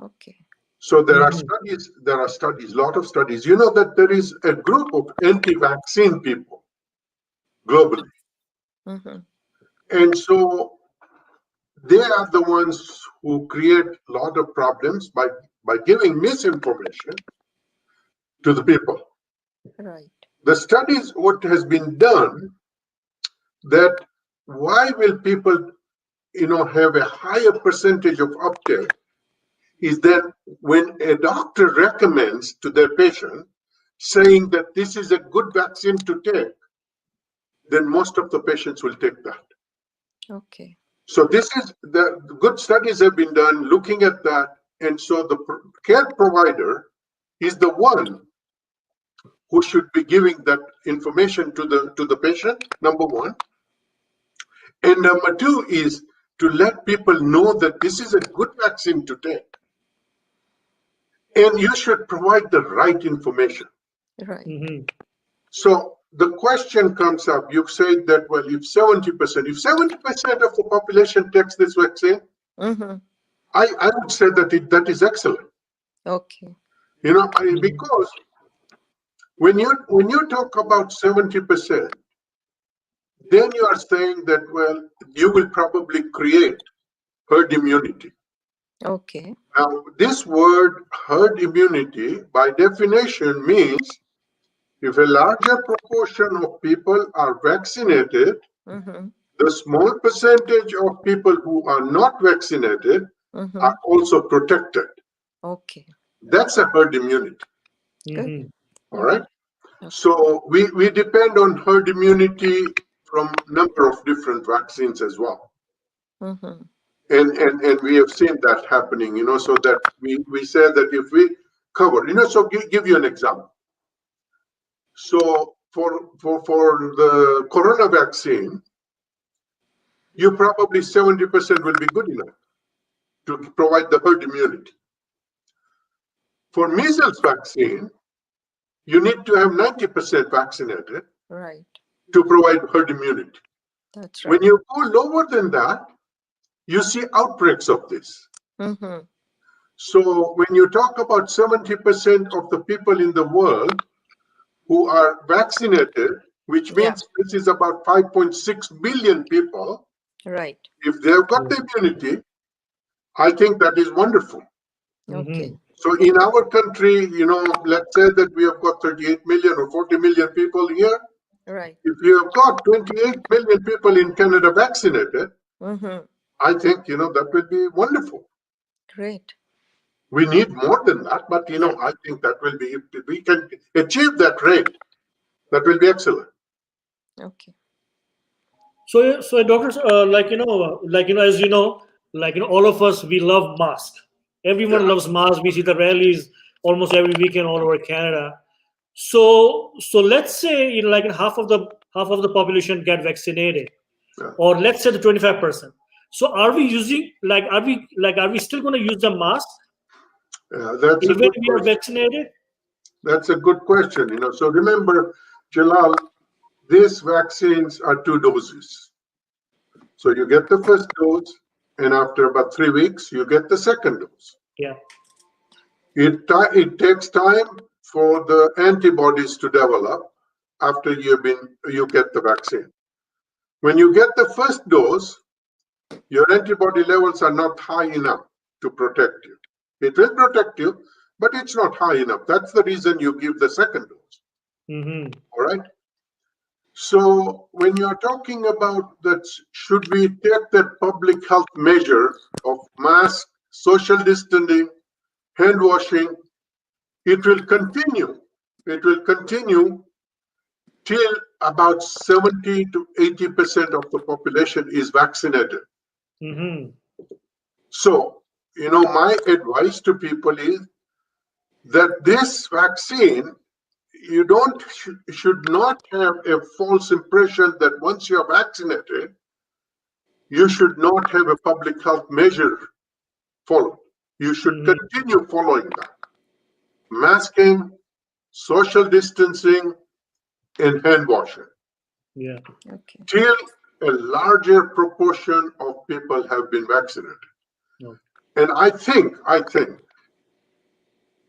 Speaker 7: Okay.
Speaker 8: So there are studies, a lot of studies. You know that there is a group of anti-vaccine people globally.
Speaker 7: Mm-hmm.
Speaker 8: And so they are the ones who create a lot of problems by giving misinformation to the people.
Speaker 7: Right.
Speaker 8: The studies, what has been done, that why will people, have a higher percentage of uptake, is that when a doctor recommends to their patient, saying that this is a good vaccine to take, then most of the patients will take that.
Speaker 7: Okay.
Speaker 8: So this is the good studies have been done looking at that, and so the care provider is the one who should be giving that information to the patient, number one. And number two is to let people know that this is a good vaccine to take. And you should provide the right information.
Speaker 7: Right.
Speaker 6: Mm-hmm.
Speaker 8: So the question comes up, you've said that, well, if 70% of the population takes this vaccine,
Speaker 7: Mm-hmm.
Speaker 8: I would say that is excellent.
Speaker 7: Okay.
Speaker 8: Because when you talk about 70%, then you are saying that, well, you will probably create herd immunity.
Speaker 7: Okay.
Speaker 8: Now, this word herd immunity, by definition, means if a larger proportion of people are vaccinated,
Speaker 7: Mm-hmm.
Speaker 8: the small percentage of people who are not vaccinated
Speaker 7: Mm-hmm.
Speaker 8: are also protected.
Speaker 7: Okay.
Speaker 8: That's a herd immunity.
Speaker 6: Mm-hmm.
Speaker 8: All right. So we depend on herd immunity from number of different vaccines as well.
Speaker 7: Mm-hmm.
Speaker 8: And we have seen that happening, so that we say that if we cover, so give you an example. So for the corona vaccine, you probably 70% will be good enough to provide the herd immunity. For measles vaccine, you need to have 90% vaccinated
Speaker 7: Right.
Speaker 8: to provide herd immunity.
Speaker 7: That's right.
Speaker 8: When you go lower than that, you see outbreaks of this.
Speaker 7: Mm-hmm.
Speaker 8: So when you talk about 70% of the people in the world who are vaccinated, which means this is about 5.6 billion people,
Speaker 7: Right.
Speaker 8: if they've got the immunity, I think that is wonderful.
Speaker 7: Okay.
Speaker 8: So in our country, let's say that we have got 38 million or 40 million people here.
Speaker 7: Right.
Speaker 8: If you have got 28 million people in Canada vaccinated,
Speaker 7: Mm-hmm.
Speaker 8: I think, that will be wonderful.
Speaker 7: Great.
Speaker 8: We need more than that, but, I think that will be, if we can achieve that rate, that will be excellent.
Speaker 7: Okay.
Speaker 6: So doctors, as you know, all of us, we love masks. Everyone loves masks. We see the rallies almost every weekend all over Canada. So let's say half of the population get vaccinated, or let's say the 25%. So are we using are we still going to use the mask
Speaker 8: That's
Speaker 6: even if we are vaccinated?
Speaker 8: That's a good question. So remember, Jalal, these vaccines are 2 doses. So you get the first dose, and after about 3 weeks, you get the second dose.
Speaker 6: Yeah.
Speaker 8: It takes time for the antibodies to develop after you get the vaccine. when you get the first dose, your antibody levels are not high enough to protect you. It will protect you, but it's not high enough. That's the reason you give the second dose. All right. So when you're talking about that, should we take that public health measure of mask, social distancing, hand washing, it will continue. It will continue till about 70 to 80% of the population is vaccinated. So, my advice to people is that this vaccine, you should not have a false impression that once you are vaccinated, you should not have a public health measure followed. You should continue following that. Masking, social distancing, and hand washing.
Speaker 6: Yeah.
Speaker 7: Okay.
Speaker 8: Till a larger proportion of people have been vaccinated.
Speaker 6: Okay.
Speaker 8: And I think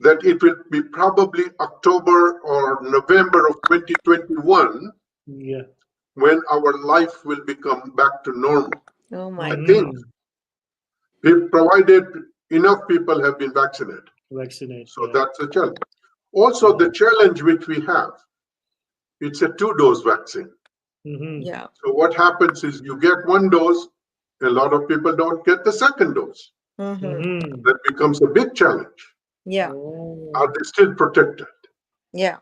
Speaker 8: that it will be probably October or November of 2021 when our life will become back to normal.
Speaker 7: Oh my
Speaker 8: I think we've provided enough people have been vaccinated. So that's a challenge. Also, the challenge which we have, it's a 2-dose vaccine.
Speaker 7: Yeah.
Speaker 8: So what happens is you get 1 dose, a lot of people don't get the second dose. That becomes a big challenge.
Speaker 7: Yeah.
Speaker 8: Are they still protected?
Speaker 7: Yeah.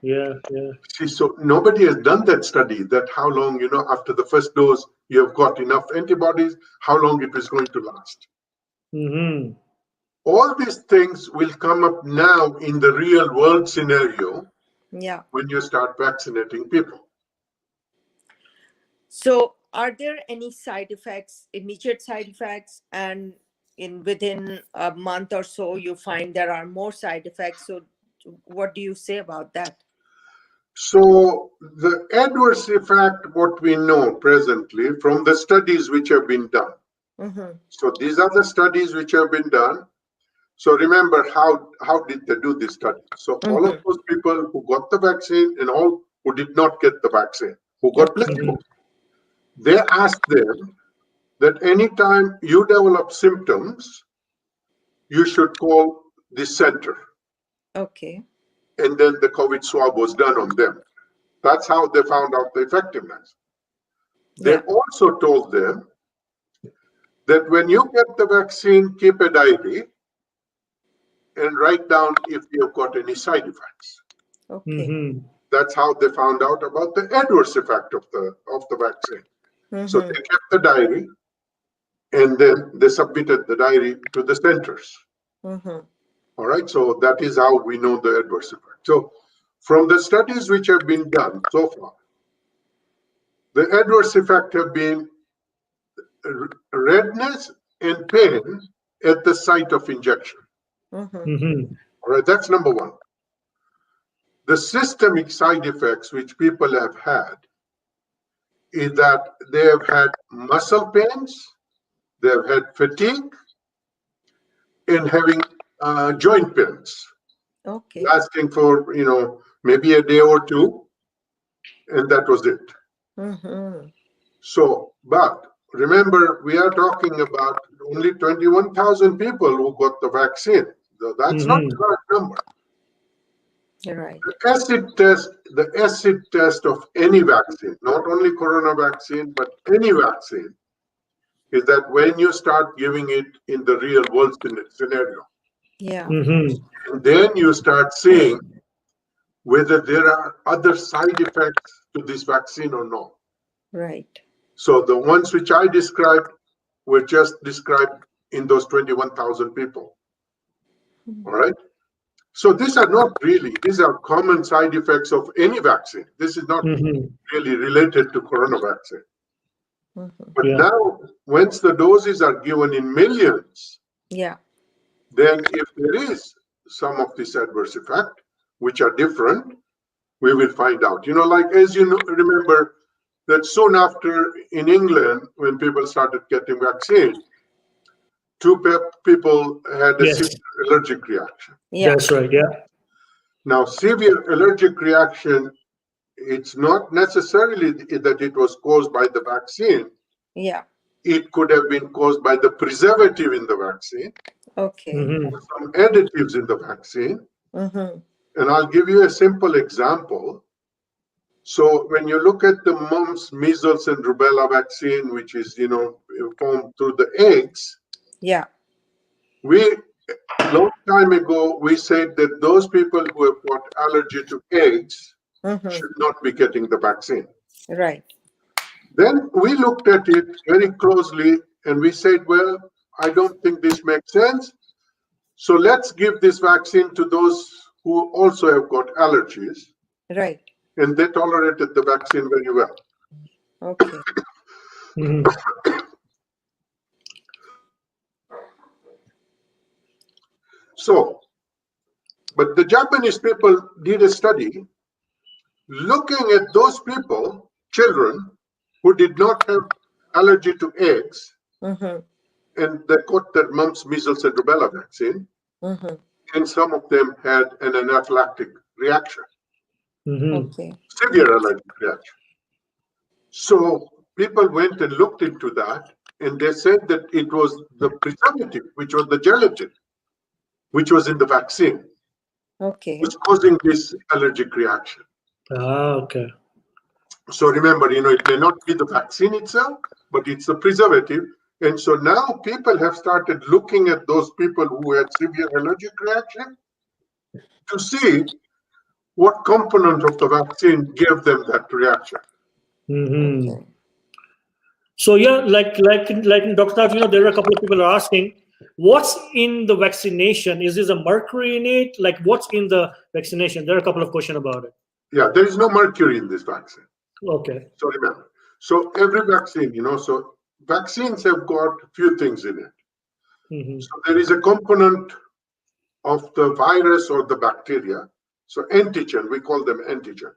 Speaker 8: See, so nobody has done that study that how long, after the first dose, you have got enough antibodies, how long it is going to last. All these things will come up now in the real world scenario when you start vaccinating people.
Speaker 7: So are there any side effects, immediate side effects, and within a month or so you find there are more side effects? So what do you say about that?
Speaker 8: So the adverse effect, what we know presently from the studies which have been done. So these are the studies which have been done. So remember, how did they do this study? So all of those people who got the vaccine and all who did not get the vaccine, who got placebo, they asked them that anytime you develop symptoms, you should call the center.
Speaker 7: Okay.
Speaker 8: And then the COVID swab was done on them. That's how they found out the effectiveness. They also told them that when you get the vaccine, keep a diary and write down if you've got any side effects.
Speaker 7: Okay.
Speaker 8: That's how they found out about the adverse effect of the vaccine. So they kept the diary and then they submitted the diary to the centers. All right, so that is how we know the adverse effect. So from the studies which have been done so far, the adverse effect have been redness and pain at the site of injection. All right, that's number 1. The systemic side effects which people have had is that they have had muscle pains, they have had fatigue, and having joint pains.
Speaker 7: Okay.
Speaker 8: Lasting for, maybe a day or 2, and that was it. So, but remember, we are talking about only 21,000 people who got the vaccine. So that's not a large number.
Speaker 7: You're right.
Speaker 8: The acid test of any vaccine, not only corona vaccine, but any vaccine, is that when you start giving it in the real world scenario, and then you start seeing whether there are other side effects to this vaccine or not.
Speaker 7: Right.
Speaker 8: So the ones which I described were just described in those 21,000 people. All right. So these are common side effects of any vaccine. This is not really related to corona vaccine. But now, once the doses are given in millions, then if there is some of this adverse effect, which are different, we will find out. Like as you remember that soon after in England, when people started getting vaccine, 2 people had a severe allergic reaction.
Speaker 6: That's right.
Speaker 8: Now, severe allergic reaction it's not necessarily that it was caused by the vaccine.
Speaker 7: Yeah.
Speaker 8: It could have been caused by the preservative in the vaccine,
Speaker 7: Okay.
Speaker 8: or some additives in the vaccine.
Speaker 7: Mm-hmm.
Speaker 8: And I'll give you a simple example. So when you look at the mumps, measles, and rubella vaccine, which is, formed through the eggs,
Speaker 7: Yeah.
Speaker 8: Long time ago, we said that those people who have got allergy to eggs should not be getting the vaccine.
Speaker 7: Right.
Speaker 8: Then we looked at it very closely and we said, well, I don't think this makes sense. So let's give this vaccine to those who also have got allergies.
Speaker 7: Right.
Speaker 8: And they tolerated the vaccine very well.
Speaker 7: Okay.
Speaker 8: So, but the Japanese people did a study looking at those people, children, who did not have allergy to eggs, and they got the mumps, measles, and rubella vaccine, and some of them had an anaphylactic reaction,
Speaker 7: Okay.
Speaker 8: severe allergic reaction. So people went and looked into that, and they said that it was the preservative, which was the gelatin, which was in the vaccine, was causing this allergic reaction.
Speaker 6: Okay.
Speaker 8: So remember, it may not be the vaccine itself, but it's the preservative. And so now people have started looking at those people who had severe allergic reaction to see what component of the vaccine gave them that reaction.
Speaker 7: Okay.
Speaker 6: So yeah, like Dr. Taj, there are a couple of people are asking, what's in the vaccination? Is there a mercury in it? Like, what's in the vaccination? There are a couple of questions about it.
Speaker 8: Yeah, there is no mercury in this vaccine.
Speaker 6: Okay.
Speaker 8: So remember, so every vaccine, so vaccines have got a few things in it. So there is a component of the virus or the bacteria. So antigen, we call them antigen.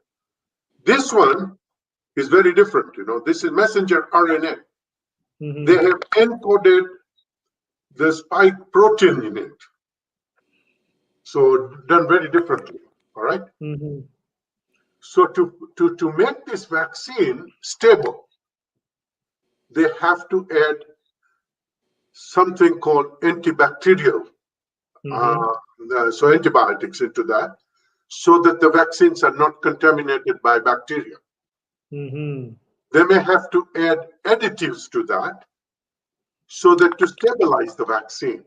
Speaker 8: This one is very different. This is messenger RNA. They have encoded the spike protein in it. So done very differently. All right. So to make this vaccine stable, they have to add something called antibacterial, so antibiotics into that, so that the vaccines are not contaminated by bacteria. They may have to add additives to that, so that to stabilize the vaccine.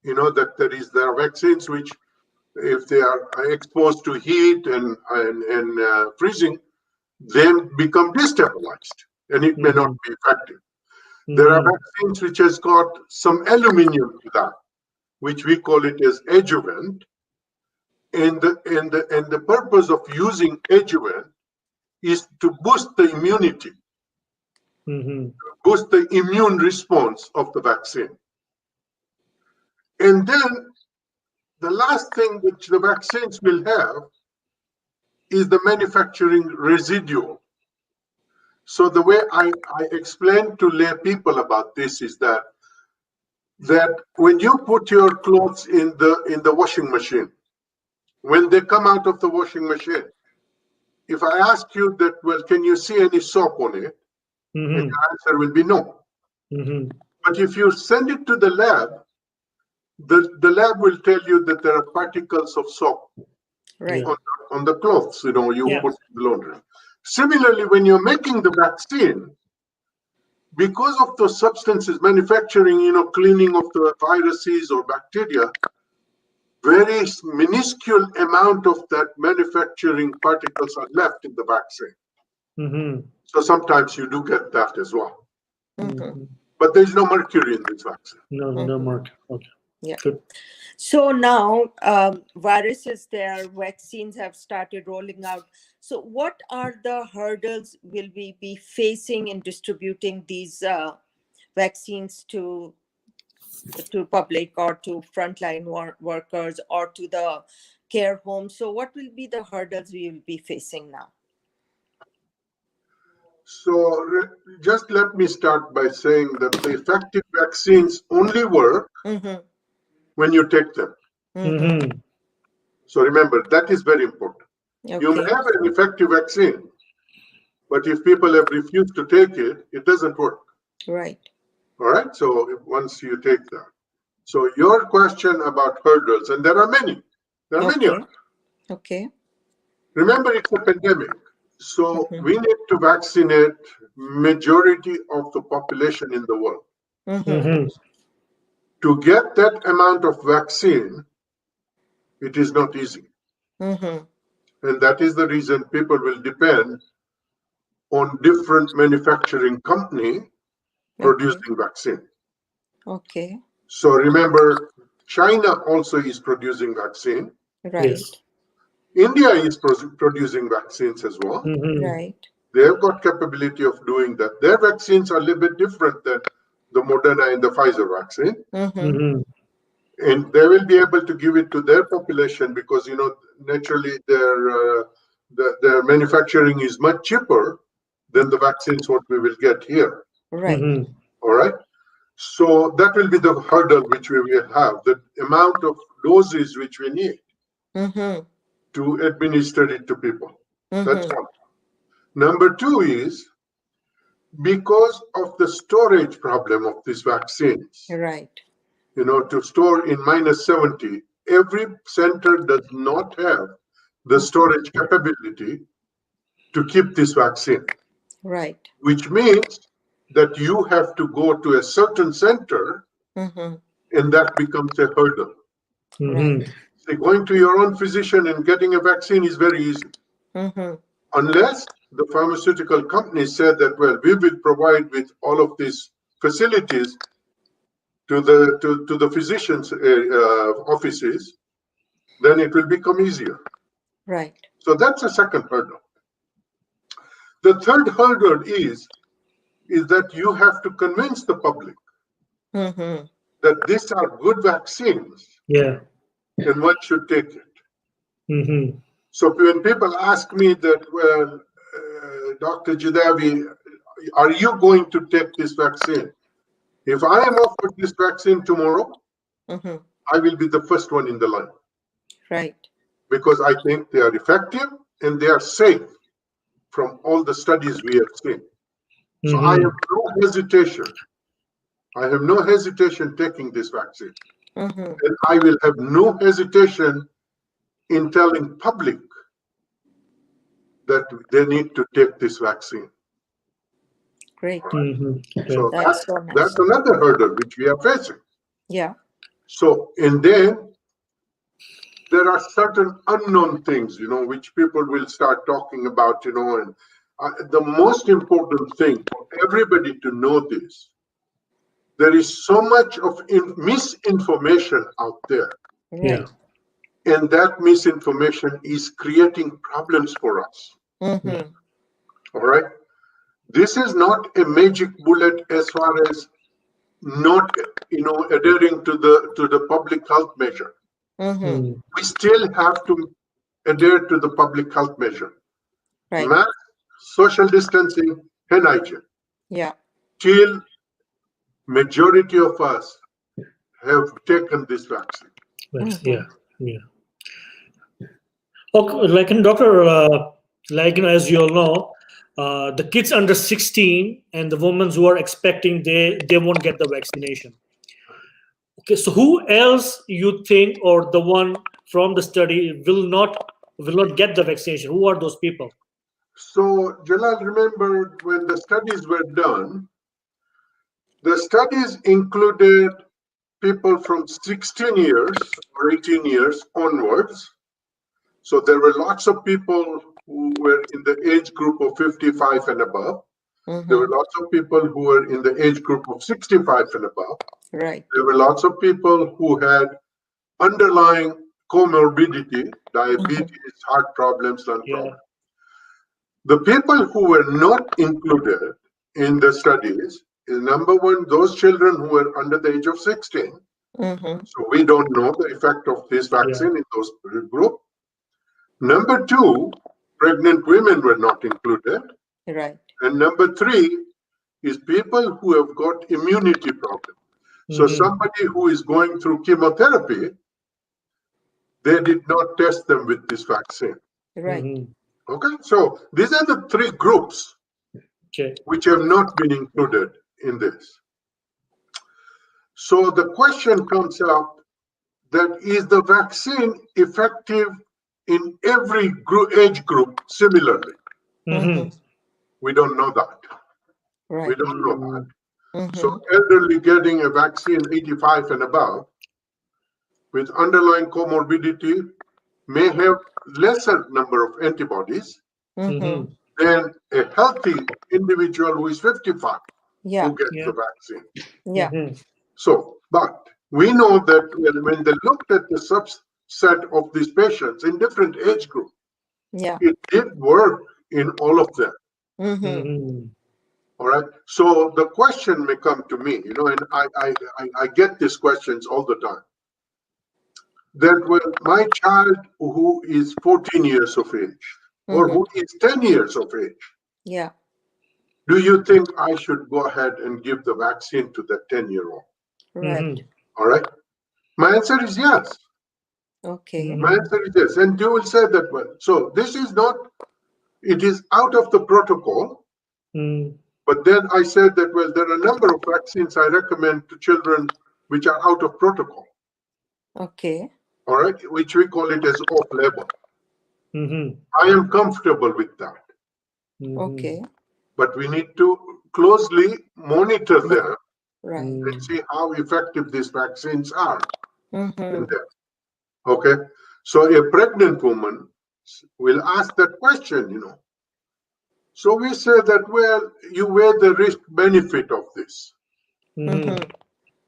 Speaker 8: That there are vaccines which, if they are exposed to heat and freezing, then become destabilized, and it may not be effective. There are vaccines which has got some aluminum to that, which we call it as adjuvant. And the purpose of using adjuvant is to boost the immunity, boost the immune response of the vaccine. And then the last thing which the vaccines will have is the manufacturing residual. So the way I explain to lay people about this is that when you put your clothes in the washing machine, when they come out of the washing machine, if I ask you that, well, can you see any soap on it? And the answer will be no. But if you send it to the lab, the lab will tell you that there are particles of soap on the clothes, you put in the laundry. Similarly, when you're making the vaccine, because of the substances manufacturing, cleaning of the viruses or bacteria, very minuscule amount of that manufacturing particles are left in the vaccine. So sometimes you do get that as well. But there's no mercury in this vaccine.
Speaker 6: No mercury. Okay.
Speaker 7: Yeah.
Speaker 6: Good.
Speaker 7: So now viruses, their vaccines have started rolling out. So what are the hurdles will we be facing in distributing these vaccines to public or to frontline workers or to the care homes? So what will be the hurdles we will be facing now?
Speaker 8: So just let me start by saying that the effective vaccines only work when you take them. So remember, that is very important. You may
Speaker 7: Okay.
Speaker 8: have an effective vaccine, but if people have refused to take it, it doesn't work.
Speaker 7: Right.
Speaker 8: All right. So once you take that. So your question about hurdles, and there are many. There are many of
Speaker 7: Okay.
Speaker 8: them.
Speaker 7: Okay.
Speaker 8: Remember, it's a pandemic. So
Speaker 7: Mhm.
Speaker 8: we need to vaccinate majority of the population in the world.
Speaker 6: Mm-hmm.
Speaker 8: To get that amount of vaccine, it is not easy.
Speaker 7: Mhm.
Speaker 8: And that is the reason people will depend on different manufacturing company producing vaccine.
Speaker 7: Okay.
Speaker 8: So remember, China also is producing vaccine.
Speaker 7: Right.
Speaker 6: Yes.
Speaker 8: India is producing vaccines as well.
Speaker 6: Mm-hmm.
Speaker 7: Right.
Speaker 8: They have got capability of doing that. Their vaccines are a little bit different than the Moderna and the Pfizer vaccine.
Speaker 7: Mhm.
Speaker 6: Mm-hmm.
Speaker 8: And they will be able to give it to their population because, naturally their manufacturing is much cheaper than the vaccines what we will get here.
Speaker 7: Right.
Speaker 6: Mm-hmm.
Speaker 8: All right. So that will be the hurdle which we will have, the amount of doses which we need
Speaker 7: Mhm.
Speaker 8: to administer it to people. That's
Speaker 7: Mhm.
Speaker 8: one. Number two is because of the storage problem of these vaccines,
Speaker 7: Right.
Speaker 8: to store in -70, every center does not have the storage capability to keep this vaccine,
Speaker 7: Right.
Speaker 8: which means that you have to go to a certain center
Speaker 7: Mhm.
Speaker 8: and that becomes a hurdle.
Speaker 6: Mm-hmm.
Speaker 7: Right.
Speaker 8: See, going to your own physician and getting a vaccine is very easy.
Speaker 7: Mhm.
Speaker 8: Unless the pharmaceutical companies said that, well, we will provide with all of these facilities to the physicians' offices, then it will become easier.
Speaker 7: Right.
Speaker 8: So that's a second hurdle. The third hurdle is that you have to convince the public
Speaker 7: Mhm.
Speaker 8: that these are good vaccines
Speaker 6: Yeah.
Speaker 8: and one should take it.
Speaker 6: Mm-hmm.
Speaker 8: So when people ask me that, well, Dr. Jadavji, are you going to take this vaccine? If I am offered this vaccine tomorrow,
Speaker 7: Mhm.
Speaker 8: I will be the first one in the line
Speaker 7: Right.
Speaker 8: because I think they are effective and they are safe from all the studies we have seen. So I
Speaker 6: Mm-hmm.
Speaker 8: have no hesitation. I have no hesitation taking this vaccine.
Speaker 7: Mhm.
Speaker 8: And I will have no hesitation in telling public that they need to take this vaccine.
Speaker 7: Great.
Speaker 6: Mm-hmm. Yeah.
Speaker 8: So
Speaker 7: That's so nice.
Speaker 8: that's another hurdle which we are facing.
Speaker 7: Yeah.
Speaker 8: So, and then there are certain unknown things, which people will start talking about, and the most important thing for everybody to know this, there is so much of misinformation out there,
Speaker 6: Yeah.
Speaker 7: Right.
Speaker 8: and that misinformation is creating problems for us.
Speaker 7: Mhm.
Speaker 8: All right. This is not a magic bullet as far as not, adhering to the public health measure.
Speaker 7: Mhm.
Speaker 6: Mm.
Speaker 8: We still have to adhere to the public health measure.
Speaker 7: Right.
Speaker 8: Mask, social distancing, hand hygiene.
Speaker 7: Yeah.
Speaker 8: Till majority of us have taken this vaccine.
Speaker 6: Yes.
Speaker 7: Mhm.
Speaker 6: Yeah. Yeah. Okay, Doctor, as you all know, the kids under 16 and the women who are expecting, they won't get the vaccination. Okay, so who else you think, or the one from the study will not get the vaccination? Who are those people?
Speaker 8: So, Jalal, remember when the studies were done, the studies included people from 16 years or 18 years onwards. So there were lots of people who were in the age group of 55 and above. There were
Speaker 7: Mhm.
Speaker 8: lots of people who were in the age group of 65 and above.
Speaker 7: Right.
Speaker 8: There were lots of people who had underlying comorbidity, diabetes, heart problems, lung
Speaker 6: Yeah.
Speaker 8: problems. The people who were not included in the studies is, number one, those children who were under the age of 16.
Speaker 7: Mhm.
Speaker 8: So we don't know the effect of this vaccine in those group. Number two, pregnant women were not included.
Speaker 7: Right.
Speaker 8: And number three is people who have got immunity problem. So
Speaker 6: Mhm.
Speaker 8: somebody who is going through chemotherapy, they did not test them with this vaccine.
Speaker 7: Right.
Speaker 8: Okay, so these are the three groups which have not been included in this. So the question comes up that is the vaccine effective in every age group similarly? We don't know that.
Speaker 7: Right.
Speaker 8: We don't know that. So elderly getting a vaccine 85 and above with underlying comorbidity may have lesser number of antibodies than a healthy individual who is 55 who gets the vaccine.
Speaker 7: Yeah.
Speaker 8: So, but we know that when they looked at the subset of these patients in different age groups, it did work in all of them. All right. So the question may come to me, and I get these questions all the time. That when my child who is 14 years of age or who is 10 years of age, do you think I should go ahead and give the vaccine to the 10-year-old?
Speaker 7: Right.
Speaker 8: All right. My answer is yes.
Speaker 7: Okay.
Speaker 8: My answer is yes. And you will say that, well, so this is not, it is out of the protocol. But then I said that, well, there are a number of vaccines I recommend to children which are out of protocol.
Speaker 7: Okay.
Speaker 8: All right, which we call it as off-label. I am comfortable with that.
Speaker 7: Okay.
Speaker 8: But we need to closely monitor them
Speaker 7: Right.
Speaker 8: and see how effective these vaccines are in them.
Speaker 7: Mm-hmm.
Speaker 8: Okay, so a pregnant woman will ask that question, So we say that, well, you weigh the risk-benefit of this.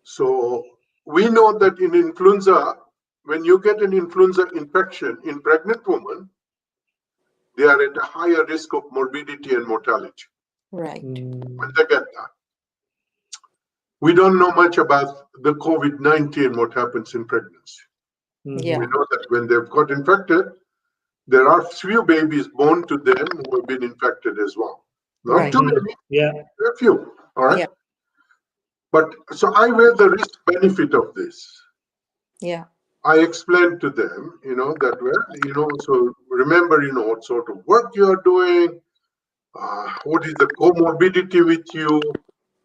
Speaker 8: So we know that in influenza, when you get an influenza infection in pregnant women, they are at a higher risk of morbidity and mortality.
Speaker 7: Right.
Speaker 8: When they get that. We don't know much about the COVID-19, what happens in pregnancy.
Speaker 7: Yeah.
Speaker 8: We know that when they've got infected, there are few babies born to them who have been infected as well. Not too many. There are few. All right.
Speaker 7: Yeah.
Speaker 8: But so I weigh the risk benefit of this.
Speaker 7: Yeah.
Speaker 8: I explained to them, that well, so remember, what sort of work you are doing, what is the comorbidity with you.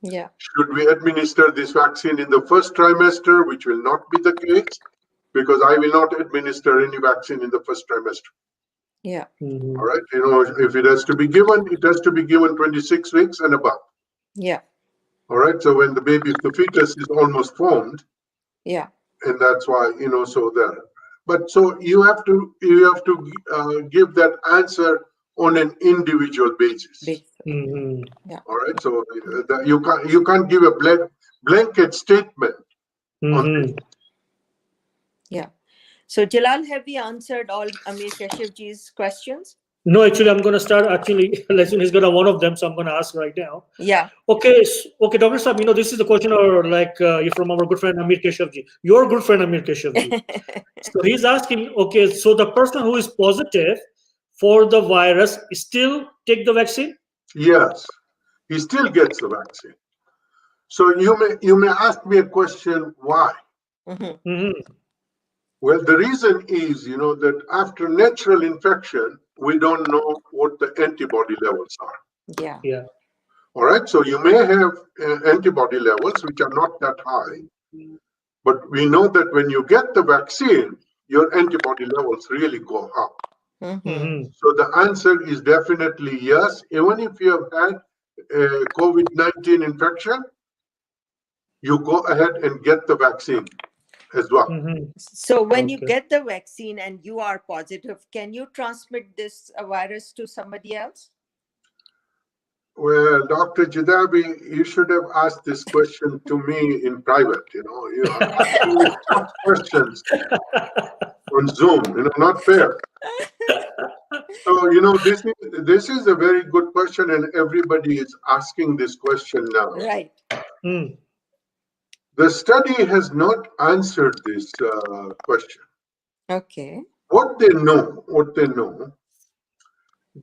Speaker 7: Yeah.
Speaker 8: Should we administer this vaccine in the first trimester, which will not be the case, because I will not administer any vaccine in the first trimester.
Speaker 7: Yeah.
Speaker 8: All right. If it has to be given, it has to be given 26 weeks and above.
Speaker 7: Yeah.
Speaker 8: All right. So when the fetus is almost formed.
Speaker 7: Yeah.
Speaker 8: And that's why, so there. But so you have to give that answer on an individual basis.
Speaker 7: Yeah.
Speaker 8: All right. So you can't give a blanket statement on this.
Speaker 7: Yeah. So Jalal, have we answered all 𝙁𝙼𝙙𝘖𝙀𝙅's questions?
Speaker 6: No, actually, I'm going to start. Actually, he's got one of them, so I'm going to ask right now.
Speaker 7: Yeah.
Speaker 6: Okay, Dr. Saab, this is the question, or you're from our good friend 𝙁𝙼𝙙𝘀𝑗𝑒𝑣ji, your good friend 𝙁𝙼𝙙𝑗𝑒𝑣ji. So he's asking, okay, so the person who is positive for the virus still take the vaccine?
Speaker 8: Yes, he still gets the vaccine. So you may ask me a question, why? Well, the reason is, that after natural infection, we don't know what the antibody levels are.
Speaker 6: Yeah.
Speaker 8: All right. So you may have antibody levels which are not that high, but we know that when you get the vaccine, your antibody levels really go up. So the answer is definitely yes. Even if you have had a COVID-19 infection, you go ahead and get the vaccine as well.
Speaker 7: So when you get the vaccine and you are positive, can you transmit this virus to somebody else?
Speaker 8: Well, Dr. Jadavji, you should have asked this question to me in private. You are asking me tough questions on Zoom. Not fair. So this is a very good question, and everybody is asking this question now.
Speaker 7: Right.
Speaker 8: The study has not answered this question.
Speaker 7: Okay.
Speaker 8: What they know,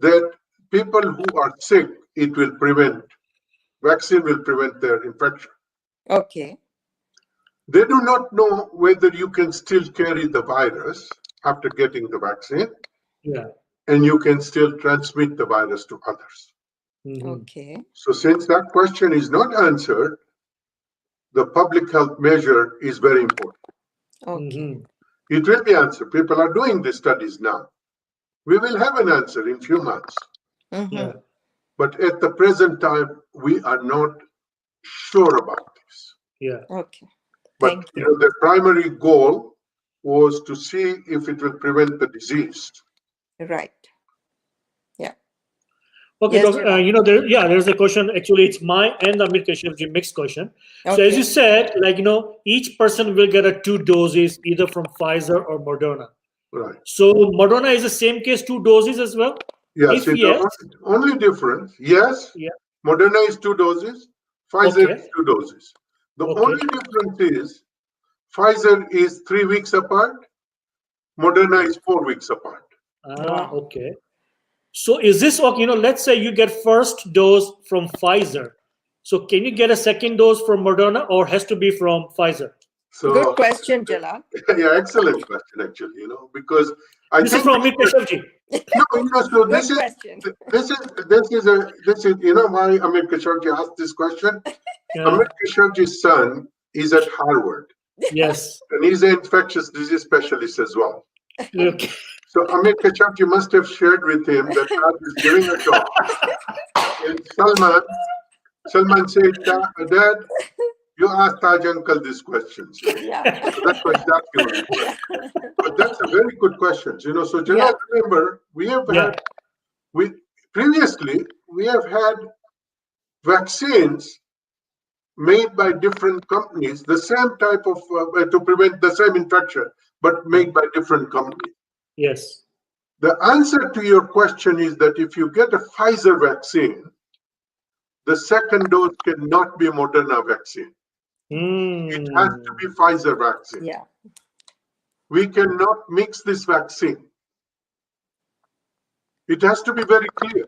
Speaker 8: that people who are sick, vaccine will prevent their infection.
Speaker 7: Okay.
Speaker 8: They do not know whether you can still carry the virus after getting the vaccine.
Speaker 6: Yeah.
Speaker 8: and you can still transmit the virus to others.
Speaker 7: Okay.
Speaker 8: So since that question is not answered, the public health measure is very important.
Speaker 7: Okay.
Speaker 8: It will be answered. People are doing these studies now. We will have an answer in few months.
Speaker 6: Yeah.
Speaker 8: But at the present time, we are not sure about this.
Speaker 6: Yeah.
Speaker 7: Okay.
Speaker 8: But
Speaker 7: Thank
Speaker 8: you know, the primary goal was to see if it will prevent the disease.
Speaker 7: Right. Yeah.
Speaker 6: Okay,
Speaker 7: Yes,
Speaker 6: doctor,
Speaker 7: Jalal.
Speaker 6: there's a question. Actually, it's my and Amir Kashyapji mixed question. So as
Speaker 7: Okay.
Speaker 6: you said, each person will get 2 doses either from Pfizer or Moderna.
Speaker 8: Right.
Speaker 6: So Moderna is the same case, 2 doses as well?
Speaker 8: Yes.
Speaker 6: If yes,
Speaker 8: the only difference, yes,
Speaker 6: yeah.
Speaker 8: Moderna is 2 doses, Pfizer
Speaker 6: Okay.
Speaker 8: is 2 doses. The
Speaker 6: Okay.
Speaker 8: only difference is Pfizer is 3 weeks apart, Moderna is 4 weeks apart.
Speaker 7: Wow.
Speaker 6: Okay. So is this okay? Let's say you get first dose from Pfizer. So can you get a second dose from Moderna, or has to be from Pfizer?
Speaker 8: So
Speaker 7: Good question, Jalal.
Speaker 8: yeah, excellent question actually, because
Speaker 6: This is from Amir Kashyapji.
Speaker 8: so
Speaker 7: Good question.
Speaker 8: this is why Amir Kashyapji asked this question.
Speaker 6: Yeah.
Speaker 8: Amir Kashyapji's son is at Harvard,
Speaker 6: Yes.
Speaker 8: and he's an infectious disease specialist as well.
Speaker 6: Okay.
Speaker 8: So Amir Kashyapji must have shared with him that Taj is giving a talk, and Salman said, "Dad, you asked Taj uncle these questions."
Speaker 7: Yeah.
Speaker 8: So that's exactly what it was. But that's a very good question. So Jalal, remember, we have had previously we have had vaccines made by different companies, the same type of to prevent the same infection, but made by different companies.
Speaker 6: Yes.
Speaker 8: The answer to your question is that if you get a Pfizer vaccine, the second dose cannot be Moderna vaccine. It has to be Pfizer vaccine.
Speaker 7: Yeah.
Speaker 8: We cannot mix this vaccine. It has to be very clear.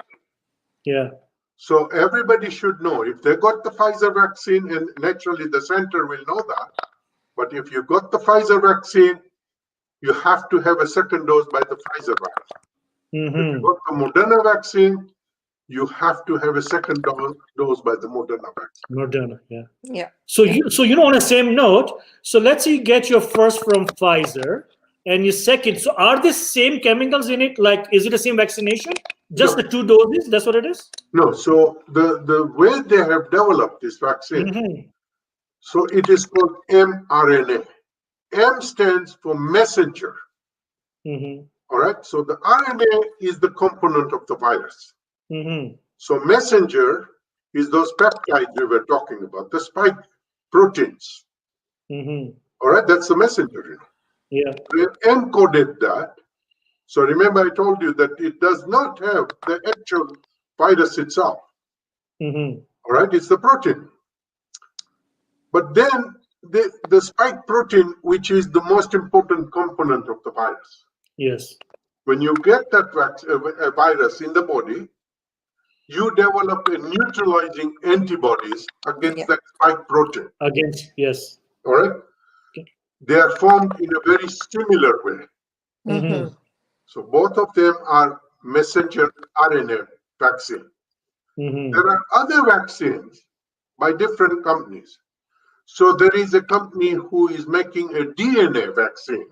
Speaker 6: Yeah.
Speaker 8: So everybody should know if they got the Pfizer vaccine, and naturally the center will know that. But if you got the Pfizer vaccine, you have to have a second dose by the Pfizer vaccine. If you got the Moderna vaccine, you have to have a second dose by the Moderna vaccine.
Speaker 6: Moderna, yeah.
Speaker 7: Yeah.
Speaker 6: So on the same note, so let's say you get your first from Pfizer and your second. So are the same chemicals in it? Like, is it the same vaccination? Just
Speaker 8: No.
Speaker 6: the 2 doses? That's what it is?
Speaker 8: No. So the way they have developed this vaccine, so it is called mRNA. M stands for messenger. All right. So the RNA is the component of the virus. So messenger is those peptides we were talking about, the spike proteins. All right, that's the messenger.
Speaker 6: Yeah.
Speaker 8: We encoded that. So remember, I told you that it does not have the actual virus itself. All right, it's the protein. But then the spike protein, which is the most important component of the virus.
Speaker 6: Yes.
Speaker 8: When you get that virus in the body, you develop a neutralizing antibodies against that spike protein.
Speaker 6: Against, yes.
Speaker 8: All right? Okay. They are formed in a very similar way. So both of them are messenger RNA vaccine. There are other vaccines by different companies. So there is a company who is making a DNA vaccine.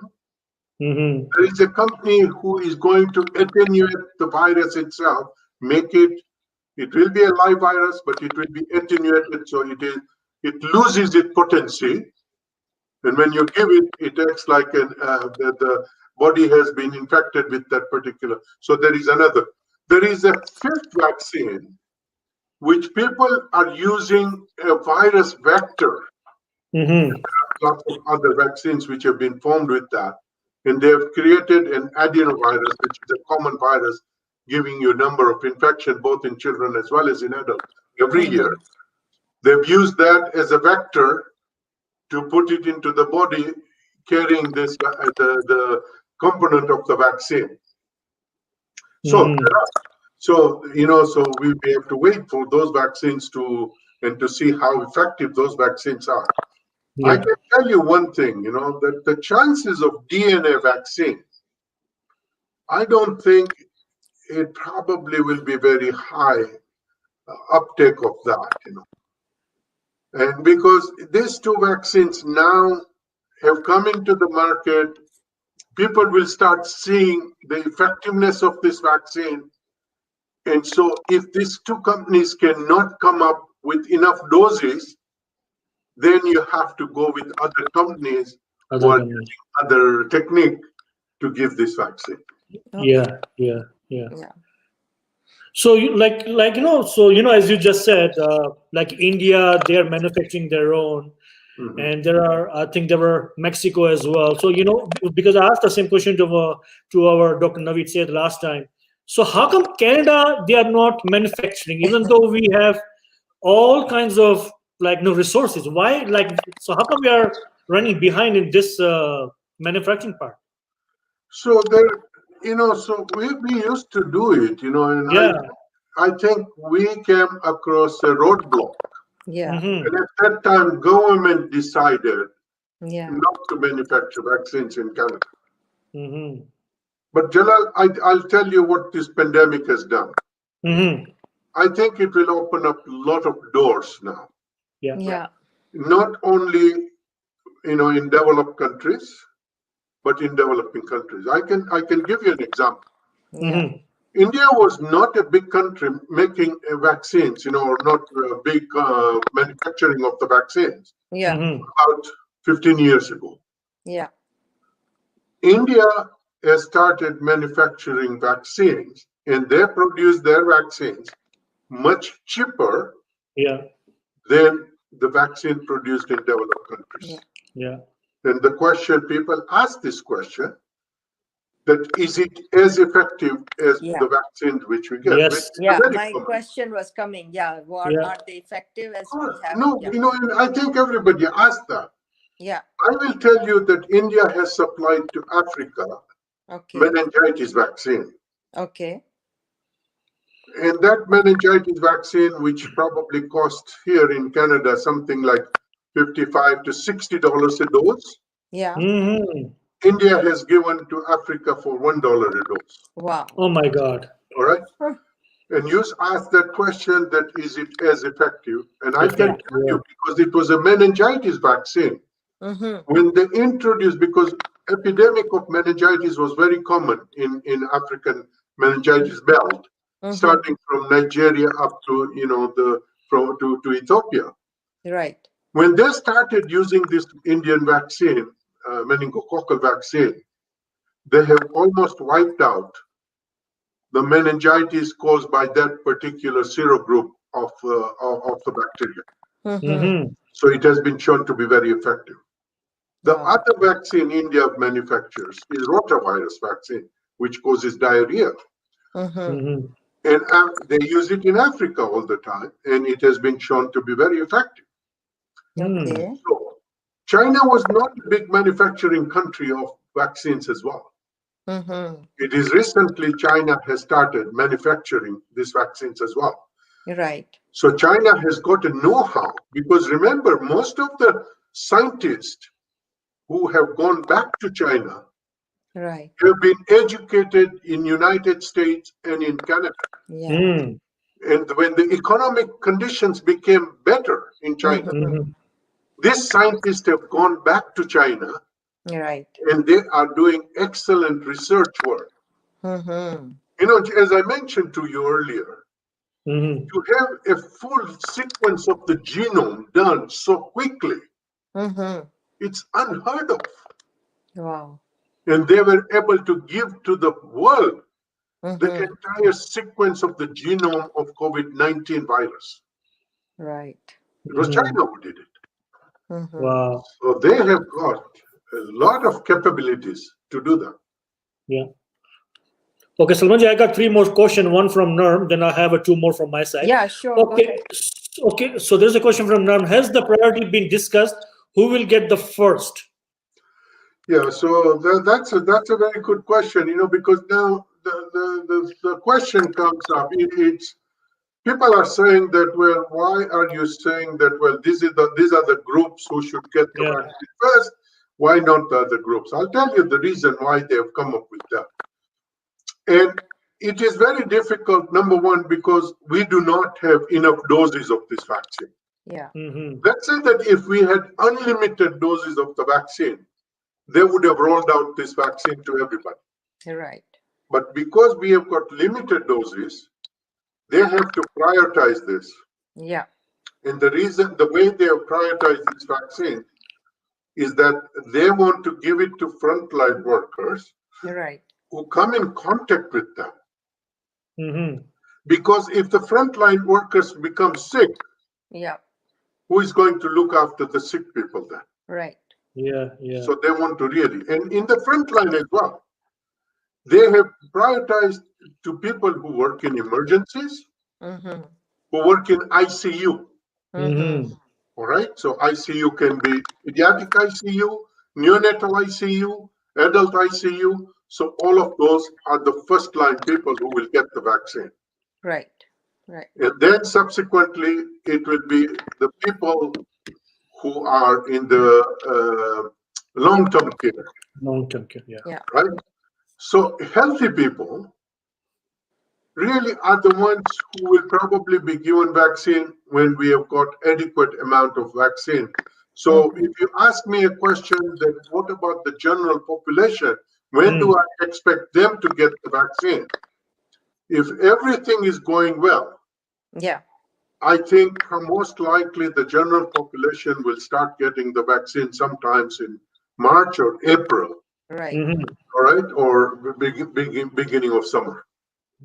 Speaker 8: There is a company who is going to attenuate the virus itself, it will be a live virus, but it will be attenuated, so it loses its potency. And when you give it, it acts like the body has been infected with that particular. So there is another. There is a 5th vaccine, which people are using a virus vector. Lots of other vaccines which have been formed with that. And they have created an adenovirus, which is a common virus, giving you a number of infections, both in children as well as in adults, every year. They've used that as a vector to put it into the body, carrying this the component of the vaccine. So, so we have to wait for those vaccines to see how effective those vaccines are. Yeah. I can tell you one thing, that the chances of DNA vaccine, I don't think it probably will be very high uptake of that, And because these two vaccines now have come into the market, people will start seeing the effectiveness of this vaccine. And so if these two companies cannot come up with enough doses, then you have to go with other companies who are using other technique to give this vaccine.
Speaker 6: Yeah. So as you just said, like India, they're manufacturing their own, and I think there were Mexico as well. So because I asked the same question to our Dr. Naveed said last time. So how come Canada, they are not manufacturing, even though we have all kinds of resources? Why so how come we are running behind in this manufacturing part?
Speaker 8: So so we used to do it, and I think we came across a roadblock.
Speaker 7: Yeah.
Speaker 8: And at that time, government decided not to manufacture vaccines in Canada. But Jalal, I'll tell you what this pandemic has done. I think it will open up a lot of doors now.
Speaker 7: Yeah.
Speaker 8: Not only in developed countries, but in developing countries. I can give you an example. India was not a big country making vaccines, or not a big manufacturing of the vaccines. About 15 years ago.
Speaker 7: Yeah.
Speaker 8: India has started manufacturing vaccines, and they produce their vaccines much cheaper than the vaccine produced in developed countries. And the question, people ask this question, that is it as effective as the vaccines which we get?
Speaker 6: Yes.
Speaker 7: My question was coming. Are they effective as we have?
Speaker 8: No, I think everybody asked that.
Speaker 7: Yeah.
Speaker 8: I will tell you that India has supplied to Africa meningitis vaccine.
Speaker 7: Okay.
Speaker 8: And that meningitis vaccine, which probably costs here in Canada something like $55 to $60 a dose.
Speaker 7: Yeah.
Speaker 8: India has given to Africa for $1 a dose.
Speaker 7: Wow.
Speaker 6: Oh my God.
Speaker 8: All right. And you asked that question, that is it as effective? And I can tell you, because it was a meningitis vaccine. When they introduced, because epidemic of meningitis was very common in African meningitis belt, starting from Nigeria up to to Ethiopia.
Speaker 7: Right.
Speaker 8: When they started using this Indian vaccine, meningococcal vaccine, they have almost wiped out the meningitis caused by that particular serogroup of the bacteria. So it has been shown to be very effective. The other vaccine India manufactures is rotavirus vaccine, which causes diarrhea. And they use it in Africa all the time, and it has been shown to be very effective.
Speaker 7: Okay.
Speaker 8: So China was not a big manufacturing country of vaccines as well. It is recently China has started manufacturing these vaccines as well.
Speaker 7: Right.
Speaker 8: So China has got a know-how, because remember, most of the scientists who have gone back to China have been educated in United States and in Canada. And when the economic conditions became better in China, these scientists have gone back to China, and they are doing excellent research work. As I mentioned to you earlier, to have a full sequence of the genome done so quickly, it's unheard of.
Speaker 7: Wow.
Speaker 8: And they were able to give to the world the entire sequence of the genome of COVID-19 virus.
Speaker 7: Right.
Speaker 8: It was China who did it.
Speaker 6: Wow.
Speaker 8: So they have got a lot of capabilities to do that.
Speaker 6: Yeah. Okay, Salmanji, I got 3 more questions, one from Nirm, then I have 2 more from my side.
Speaker 7: Yeah, sure.
Speaker 6: Okay, so there's a question from Nirm. Has the priority been discussed? Who will get the first?
Speaker 8: Yeah, so that's a very good question, because now the question comes up. It's people are saying that, well, why are you saying that? Well, these are the groups who should get the vaccine first. Why not the other groups? I'll tell you the reason why they have come up with that. And it is very difficult, number one, because we do not have enough doses of this vaccine.
Speaker 7: Yeah.
Speaker 8: Let's say that if we had unlimited doses of the vaccine, they would have rolled out this vaccine to everybody.
Speaker 7: Right.
Speaker 8: But because we have got limited doses, they have to prioritize this.
Speaker 7: Yeah.
Speaker 8: And the way they have prioritized this vaccine is that they want to give it to frontline workers
Speaker 7: Right.
Speaker 8: who come in contact with them. Because if the frontline workers become sick,
Speaker 7: Yeah.
Speaker 8: who is going to look after the sick people then?
Speaker 7: Right.
Speaker 6: Yeah.
Speaker 8: So they want to really, and in the front line as well, they have prioritized to people who work in emergencies, who work in ICU. All right, so ICU can be pediatric ICU, neonatal ICU, adult ICU. So all of those are the first line people who will get the vaccine.
Speaker 7: Right. Right.
Speaker 8: And then subsequently, it will be the people who are in the long-term care.
Speaker 6: Long-term care,
Speaker 7: Yeah.
Speaker 8: Right? So healthy people really are the ones who will probably be given vaccine when we have got adequate amount of vaccine. So if you ask me a question that what about the general population, when do I expect them to get the vaccine? If everything is going well,
Speaker 7: Yeah.
Speaker 8: I think most likely the general population will start getting the vaccine sometimes in March or April.
Speaker 7: Right.
Speaker 8: All right, or beginning of summer.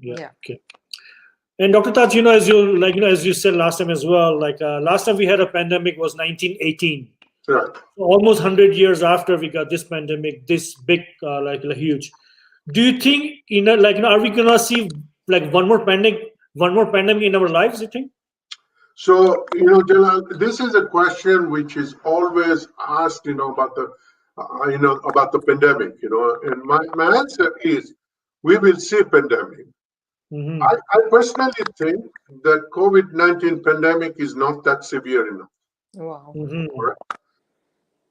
Speaker 7: Yeah.
Speaker 6: Okay. And Dr. Taj, as you said last time as well, last time we had a pandemic was 1918.
Speaker 8: Right.
Speaker 6: So almost 100 years after we got this pandemic, this big, huge. Do you think, are we gonna see one more pandemic in our lives? You think?
Speaker 8: So, Jalal, this is a question which is always asked, about the pandemic, and my answer is, we will see pandemic. I personally think that COVID-19 pandemic is not that severe enough.
Speaker 7: Wow.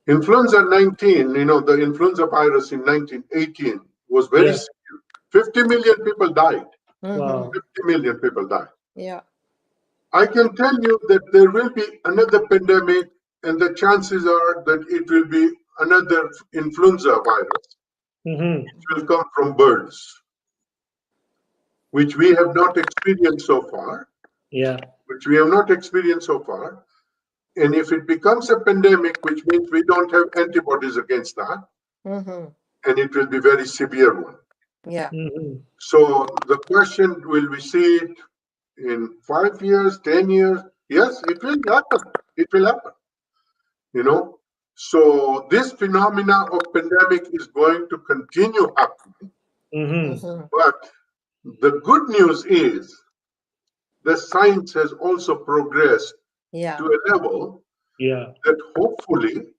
Speaker 8: Influenza 19, the influenza virus in 1918 was very severe. 50 million people died.
Speaker 6: Wow.
Speaker 8: 50 million people died.
Speaker 7: Yeah.
Speaker 8: I can tell you that there will be another pandemic, and the chances are that it will be another influenza virus. It will come from birds, which we have not experienced so far.
Speaker 6: Yeah.
Speaker 8: And if it becomes a pandemic, which means we don't have antibodies against that, and it will be very severe one.
Speaker 7: Yeah.
Speaker 8: So the question, will we see it in 5 years, 10 years? Yes, it will happen. It will happen. So this phenomena of pandemic is going to continue happening. But the good news is the science has also progressed to a level that hopefully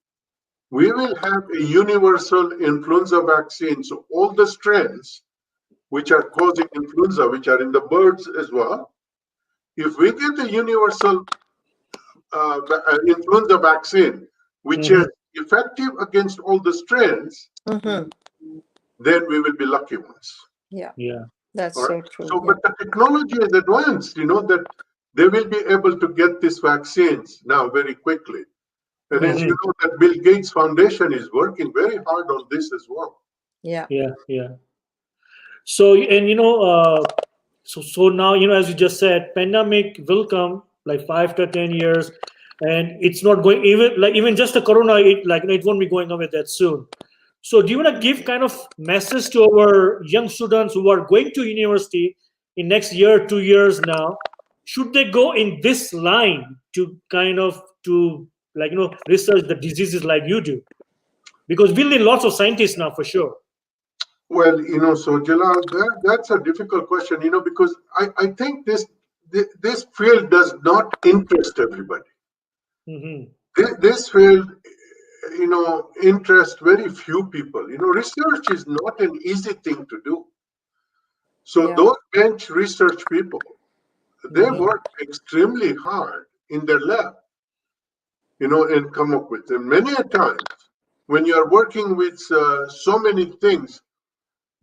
Speaker 8: we will have a universal influenza vaccine. So all the strains which are causing influenza, which are in the birds as well, if we get a universal influenza vaccine, which is effective against all the strains, then we will be lucky ones.
Speaker 7: Yeah.
Speaker 6: Yeah.
Speaker 7: That's
Speaker 8: Right?
Speaker 7: so true.
Speaker 8: So, but the technology is advanced, that they will be able to get these vaccines now very quickly. And as you know, that Bill Gates Foundation is working very hard on this as well.
Speaker 7: Yeah.
Speaker 6: So, and so now, as you just said, pandemic will come 5 to 10 years, and it's not going even just the corona. It won't be going away that soon. So, do you want to give kind of message to our young students who are going to university in next year, 2 years now? Should they go in this line to research the diseases like you do? Because we'll need lots of scientists now for sure.
Speaker 8: Well, so Jalal, that's a difficult question, because I think this field does not interest everybody. This field, interests very few people. Research is not an easy thing to do. So those bench research people, they work extremely hard in their lab, and come up with them. Many a times, when you are working with so many things,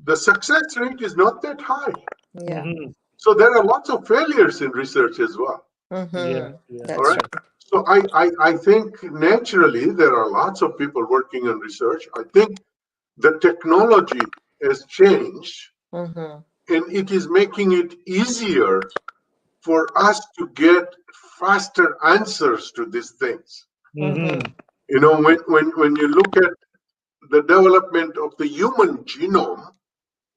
Speaker 8: the success rate is not that high.
Speaker 7: Yeah.
Speaker 6: Mhm.
Speaker 8: So there are lots of failures in research as well.
Speaker 6: Yeah, yeah.
Speaker 7: That's
Speaker 8: All right.
Speaker 7: right.
Speaker 8: So I think naturally there are lots of people working on research. I think the technology has changed,
Speaker 7: Mm-hmm.
Speaker 8: and it is making it easier for us to get faster answers to these things.
Speaker 6: Mhm.
Speaker 8: You know, when you look at the development of the human genome,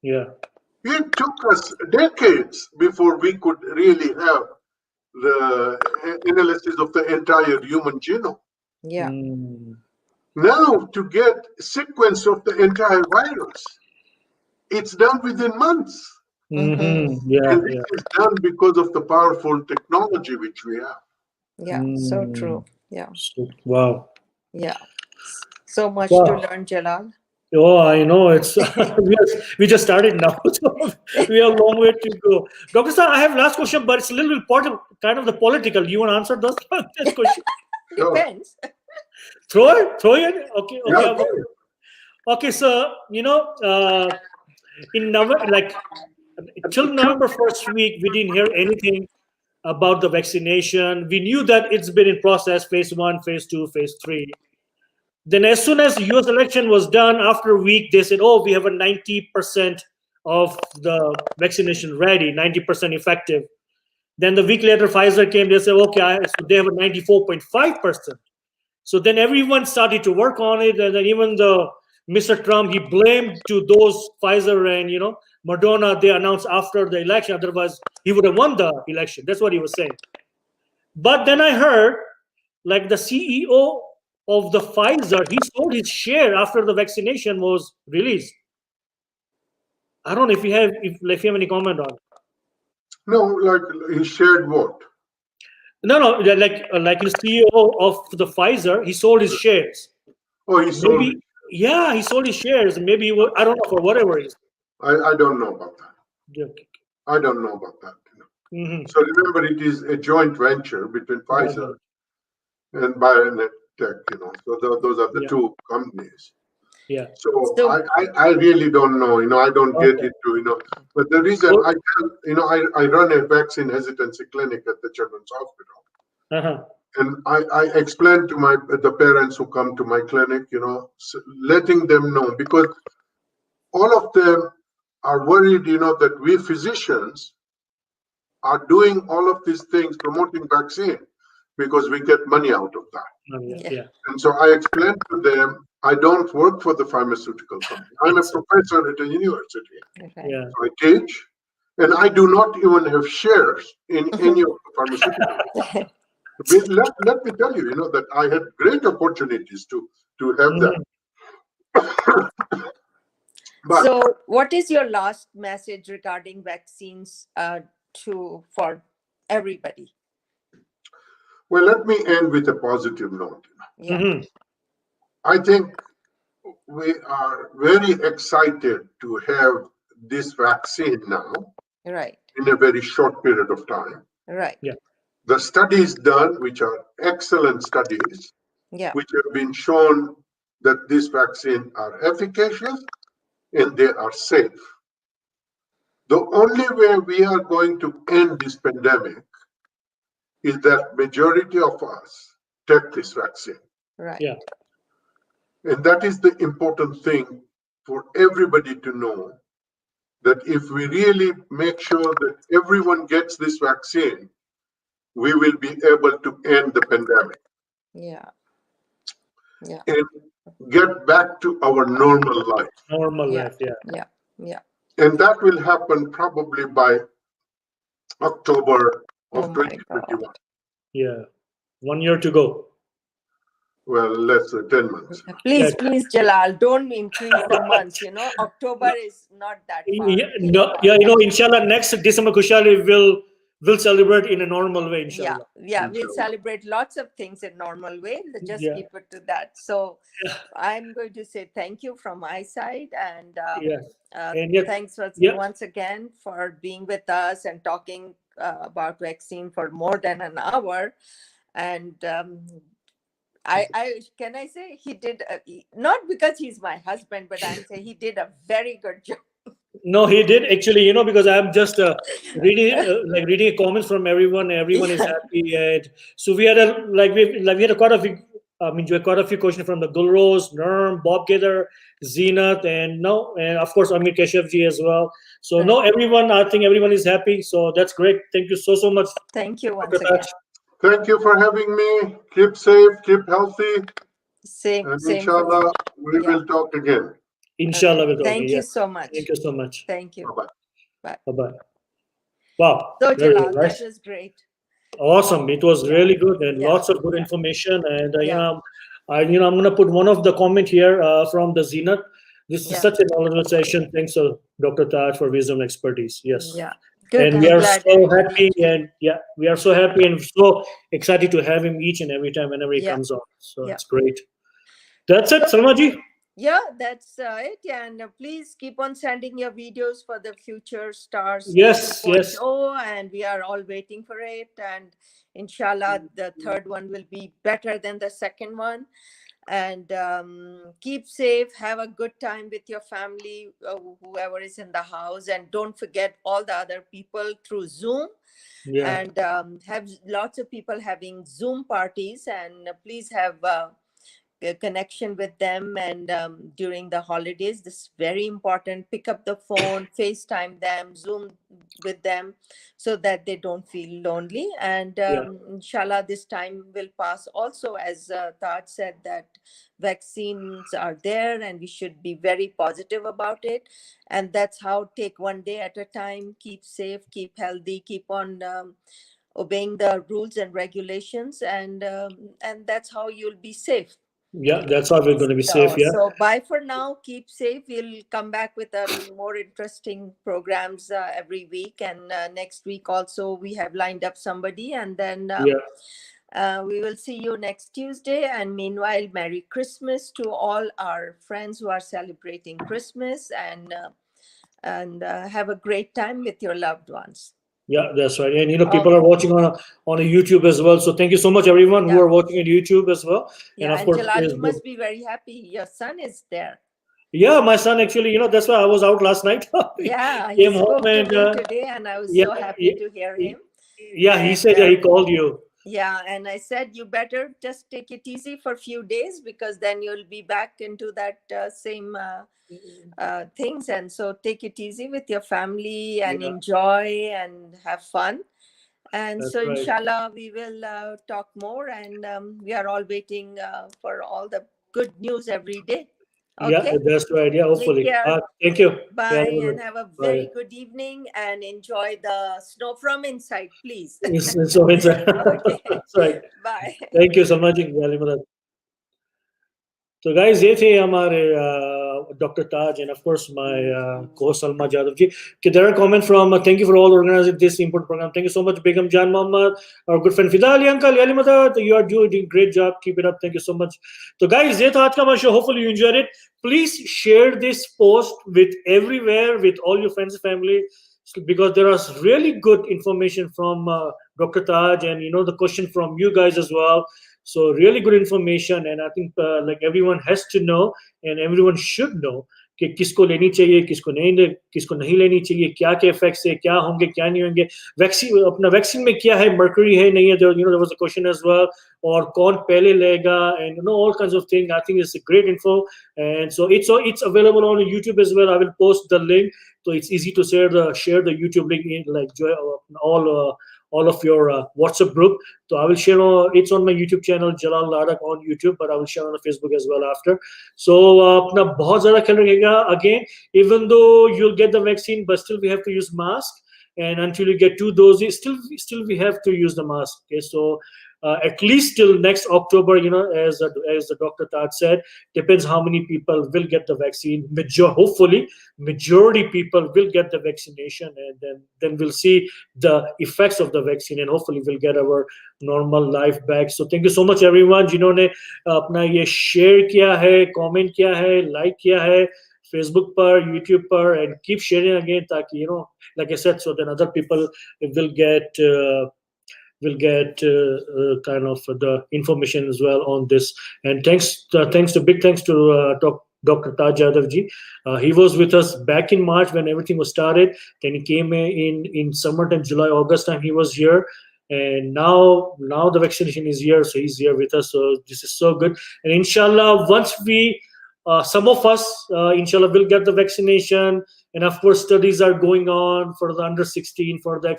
Speaker 6: Yeah.
Speaker 8: it took us decades before we could really have the analysis of the entire human genome.
Speaker 7: Yeah.
Speaker 6: Mm.
Speaker 8: Now, to get sequence of the entire virus, it's done within months.
Speaker 6: Mhm. Yeah,
Speaker 8: And this
Speaker 6: yeah.
Speaker 8: is done because of the powerful technology which we have.
Speaker 7: Yeah. So
Speaker 6: Mm.
Speaker 7: true. Yeah.
Speaker 6: Wow.
Speaker 7: Yeah. So much to
Speaker 6: Wow.
Speaker 7: learn, Jalal.
Speaker 6: Oh, I know. It's we just started now, so we have a long way to go. Dr. Sir, I have last question, but it's a little bit part of kind of the political. You want to answer this question?
Speaker 8: Sure.
Speaker 7: Depends.
Speaker 6: Throw it. Okay.
Speaker 8: Yeah,
Speaker 6: I'll go. Okay, so in November, like till November first week, we didn't hear anything about the vaccination. We knew that it's been in process, phase 1, phase 2, phase 3. Then as soon as the US election was done, after a week, they said, oh, we have a 90% of the vaccination ready, 90% effective. Then the week later, Pfizer came, they said, okay, so they have a 94.5%. So then everyone started to work on it. And then even Mr. Trump, he blamed to those Pfizer and, Moderna, they announced after the election, otherwise he would have won the election. That's what he was saying. But then I heard, like the CEO of the Pfizer, he sold his share after the vaccination was released. I don't know if you have any comment on it.
Speaker 8: No, like he shared what?
Speaker 6: No, like the CEO of the Pfizer, he sold his shares.
Speaker 8: Oh, he sold it.
Speaker 6: Yeah, he sold his shares. Maybe I don't know, for whatever reason.
Speaker 8: I don't know about that.
Speaker 6: Okay.
Speaker 8: I don't know about that.
Speaker 6: Mm-hmm.
Speaker 8: So remember, it is a joint venture between Pfizer and BioNTech. So those are the two companies.
Speaker 6: Yeah.
Speaker 8: So I really don't know. I don't get into. But the reason I run a vaccine hesitancy clinic at the Children's Hospital.
Speaker 6: Uh-huh.
Speaker 8: And I explain to the parents who come to my clinic, letting them know, because all of them are worried, that we physicians are doing all of these things, promoting vaccine, because we get money out of that.
Speaker 6: Yeah.
Speaker 8: And so I explained to them, I don't work for the pharmaceutical company. I'm a professor at a university.
Speaker 6: Yeah.
Speaker 8: So I teach, and I do not even have shares in any of the pharmaceuticals. Let me tell you, that I had great opportunities to have that. But,
Speaker 7: so, what is your last message regarding vaccines for everybody?
Speaker 8: well, let me end with a positive note.
Speaker 7: Yeah.
Speaker 6: Mm-hmm.
Speaker 8: I think we are very excited to have this vaccine now.
Speaker 7: Right.
Speaker 8: In a very short period of time.
Speaker 7: Right.
Speaker 6: Yeah.
Speaker 8: The studies done, which are excellent studies, which have been shown that these vaccines are efficacious and they are safe. The only way we are going to end this pandemic is that majority of us take this vaccine.
Speaker 7: Right.
Speaker 6: Yeah.
Speaker 8: And that is the important thing for everybody to know, that if we really make sure that everyone gets this vaccine, we will be able to end the pandemic.
Speaker 7: Yeah. Yeah.
Speaker 8: And get back to our normal life.
Speaker 6: Normal life, yeah.
Speaker 7: Yeah.
Speaker 8: And that will happen probably by October of 2021.
Speaker 6: Yeah. 1 year to go.
Speaker 8: Well, less than 10 months.
Speaker 7: Please, Jalal, don't increase the months. October is not that far.
Speaker 6: Inshallah, next December, Kushali will celebrate in a normal way, inshallah.
Speaker 7: Yeah, we'll celebrate lots of things in normal way. Just keep it to that. So I'm going to say thank you from my side, and thanks once again for being with us and talking about vaccine for more than an hour. And can I say he did not because he's my husband, but I'm saying he did a very good job.
Speaker 6: No, he did actually, because I'm just reading comments from everyone. Everyone is
Speaker 7: Yeah.
Speaker 6: happy, and so we had quite a few. We had quite a few questions from the Gulrose, Nerm, Bob Gaither, Zenith, and of course Amir Keshevji as well. So no,
Speaker 7: Right.
Speaker 6: everyone, I think everyone is happy. So that's great. Thank you so much,
Speaker 7: Thank you once
Speaker 6: Dr.
Speaker 7: again.
Speaker 6: Taj.
Speaker 8: Thank you for having me. Keep safe, keep healthy,
Speaker 7: Same
Speaker 8: and
Speaker 7: for you.
Speaker 8: inshallah, we
Speaker 7: Yeah.
Speaker 8: will talk again.
Speaker 6: Inshallah, we'll talk
Speaker 7: Thank
Speaker 6: again.
Speaker 7: you
Speaker 6: Yeah.
Speaker 7: so much.
Speaker 6: Thank you so much.
Speaker 7: Thank you.
Speaker 8: Bye-bye.
Speaker 6: Bye-bye. Wow.
Speaker 7: So
Speaker 6: Very
Speaker 7: Jalal,
Speaker 6: nice.
Speaker 7: that was great.
Speaker 6: Awesome. It was
Speaker 7: Yeah.
Speaker 6: really good and
Speaker 7: Yeah.
Speaker 6: lots of good
Speaker 7: Yeah.
Speaker 6: information. And
Speaker 7: Yeah.
Speaker 6: I'm going to put one of the comment here from the Zenith. This is
Speaker 7: Yeah.
Speaker 6: such a knowledgeable session. Thanks to Dr. Taj for wisdom and expertise. Yes.
Speaker 7: Yeah. Good.
Speaker 6: And
Speaker 7: I'm
Speaker 6: we are
Speaker 7: glad
Speaker 6: so
Speaker 7: everybody.
Speaker 6: happy, and we are so happy and so excited to have him each and every time whenever he
Speaker 7: Yeah.
Speaker 6: comes on. So
Speaker 7: Yeah.
Speaker 6: it's great. That's it, Salmaji.
Speaker 7: Yeah, that's it. Yeah, and please keep on sending your videos for the Future Stars
Speaker 6: Yes,
Speaker 7: 2.0,
Speaker 6: yes.
Speaker 7: and we are all waiting for it. And inshallah, the third one will be better than the second one. And keep safe, have a good time with your family, whoever is in the house, and don't forget all the other people through Zoom.
Speaker 6: Yeah.
Speaker 7: And have lots of people having Zoom parties, and please have a connection with them. And during the holidays, this is very important. Pick up the phone, FaceTime them, Zoom with them, so that they don't feel lonely. And inshallah, this time will pass. Also, as Taj said, that vaccines are there and we should be very positive about it. And that's how, take one day at a time, keep safe, keep healthy, keep on obeying the rules and regulations, and that's how you'll be safe.
Speaker 6: Yeah, that's how we're going to be safe. Yeah.
Speaker 7: So bye for now. Keep safe. We'll come back with more interesting programs every week. And next week also we have lined up somebody. And then we will see you next Tuesday. And meanwhile, Merry Christmas to all our friends who are celebrating Christmas. And have a great time with your loved ones.
Speaker 6: Yeah, that's right. And people are watching on a YouTube as well. So thank you so much, everyone who are watching on YouTube as well.
Speaker 7: Yeah, and of course, Jalal, you must be very happy. Your son is there.
Speaker 6: Yeah, my son actually. That's why I was out last night.
Speaker 7: Yeah,
Speaker 6: he
Speaker 7: came
Speaker 6: spoke
Speaker 7: home to me today, and I was so happy to hear him.
Speaker 6: Yeah, he said he called you.
Speaker 7: Yeah, and I said you better just take it easy for a few days, because then you'll be back into that same things. And so take it easy with your family and enjoy and have fun. And that's so right. Inshallah, we will talk more, and we are all waiting for all the good news every day.
Speaker 6: Okay? Yeah, that's right. Yeah, hopefully. Thank you.
Speaker 7: Bye, and have a very good evening, and enjoy the snow from inside, please.
Speaker 6: It's so inside.
Speaker 7: Okay.
Speaker 6: That's right.
Speaker 7: Bye.
Speaker 6: Thank you so much. So guys, ये थे हमारे Dr. Taj and of course my co-host Salaam Jadavji. Okay, there are comments from thank you for all organizing this important program. Thank you so much, Begum Jan Mohammed, our good friend Fida Ali Uncle, Yali Mada, you are doing a great job. Keep it up. Thank you so much. So guys, ये था आज का हमारा show. Hopefully you enjoyed it. Please share this post with everywhere, with all your friends and family, because there is really good information from Dr. Taj, and the question from you guys as well. So really good information, and I think like everyone has to know, and everyone should know कि किसको लेनी चाहिए, किसको नहीं लेनी चाहिए, क्या क्या effects है, क्या होंगे, क्या नहीं होंगे, वैक्सीन अपना वैक्सीन में क्या है, mercury है नहीं है, there was a question as well, और कौन पहले लेगा, and all kinds of things. I think it's a great info, and so it's available on YouTube as well. I will post the link, so it's easy to share the YouTube link in like all of your WhatsApp group. So I will share it's on my YouTube channel, Jalal Ladak on YouTube, but I will share on Facebook as well after. So अपना बहुत ज़्यादा ख्याल रखिएगा. Again, even though you'll get the vaccine, but still we have to use mask, and until you get 2 doses, still we have to use the mask. Okay, so at least till next October, as the Dr. Taj said, depends how many people will get the vaccine. Hopefully, majority people will get the vaccination, and then we'll see the effects of the vaccine, and hopefully we'll get our normal life back. So thank you so much everyone जिन्होंने अपना ये share किया है, comment किया है, like किया है Facebook पर, YouTube पर, and keep sharing again ताकि like I said, so then other people will get kind of the information as well on this. And big thanks to Dr. Taj Jadavji. He was with us back in March when everything was started. Then he came in summertime, July, August time he was here. And now the vaccination is here, so he's here with us. So this is so good. And inshallah, once we, some of us, inshallah, will get the vaccination. And of course, studies are going on for the under 16, for the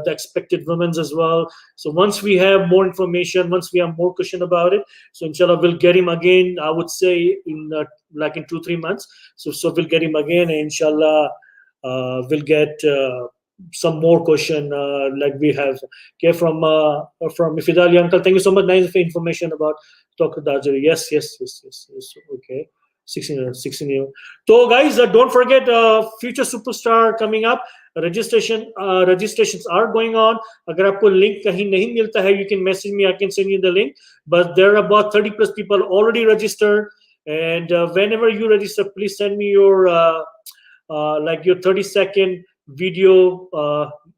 Speaker 6: expected women as well. So once we have more information, once we have more question about it, so inshallah we'll get him again. I would say in like in 2-3 months. So we'll get him again, and inshallah we'll get some more question like we have. Okay, from Ifidali uncle, thank you so much. Nice information about Dr. Dajari. Yes. Okay. 16 year. So guys, don't forget future superstar coming up. Registrations are going on. Agar aapko link kahin nahi milta hai, you can message me, I can send you the link. But there are about 30 plus people already registered, and whenever you register, please send me your like your 30-second video,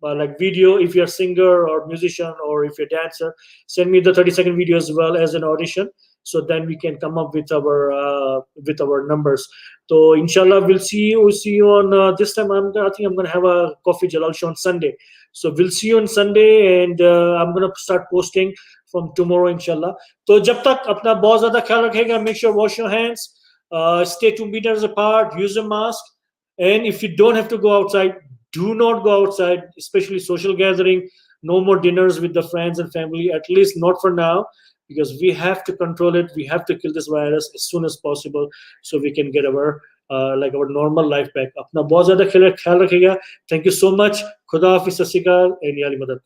Speaker 6: like video if you're a singer or musician, or if you're a dancer, send me the 30-second video as well as an audition. So then we can come up with our numbers. So inshallah we'll see you on this time. I think I'm gonna have a coffee Jalal show on Sunday. So we'll see you on Sunday, and I'm gonna start posting from tomorrow inshallah. So jab tak apna bahut zyada khayal rakhega, make sure wash your hands, stay 2 meters apart, use a mask, and if you don't have to go outside, do not go outside, especially social gathering. No more dinners with the friends and family, at least not for now, because we have to control it. We have to kill this virus as soon as possible, so we can get our like our normal life back. Apna bahut zyada khayal rakhega. Thank you so much. Khuda Hafiz, Sat Sri Akal, and Yali Madad.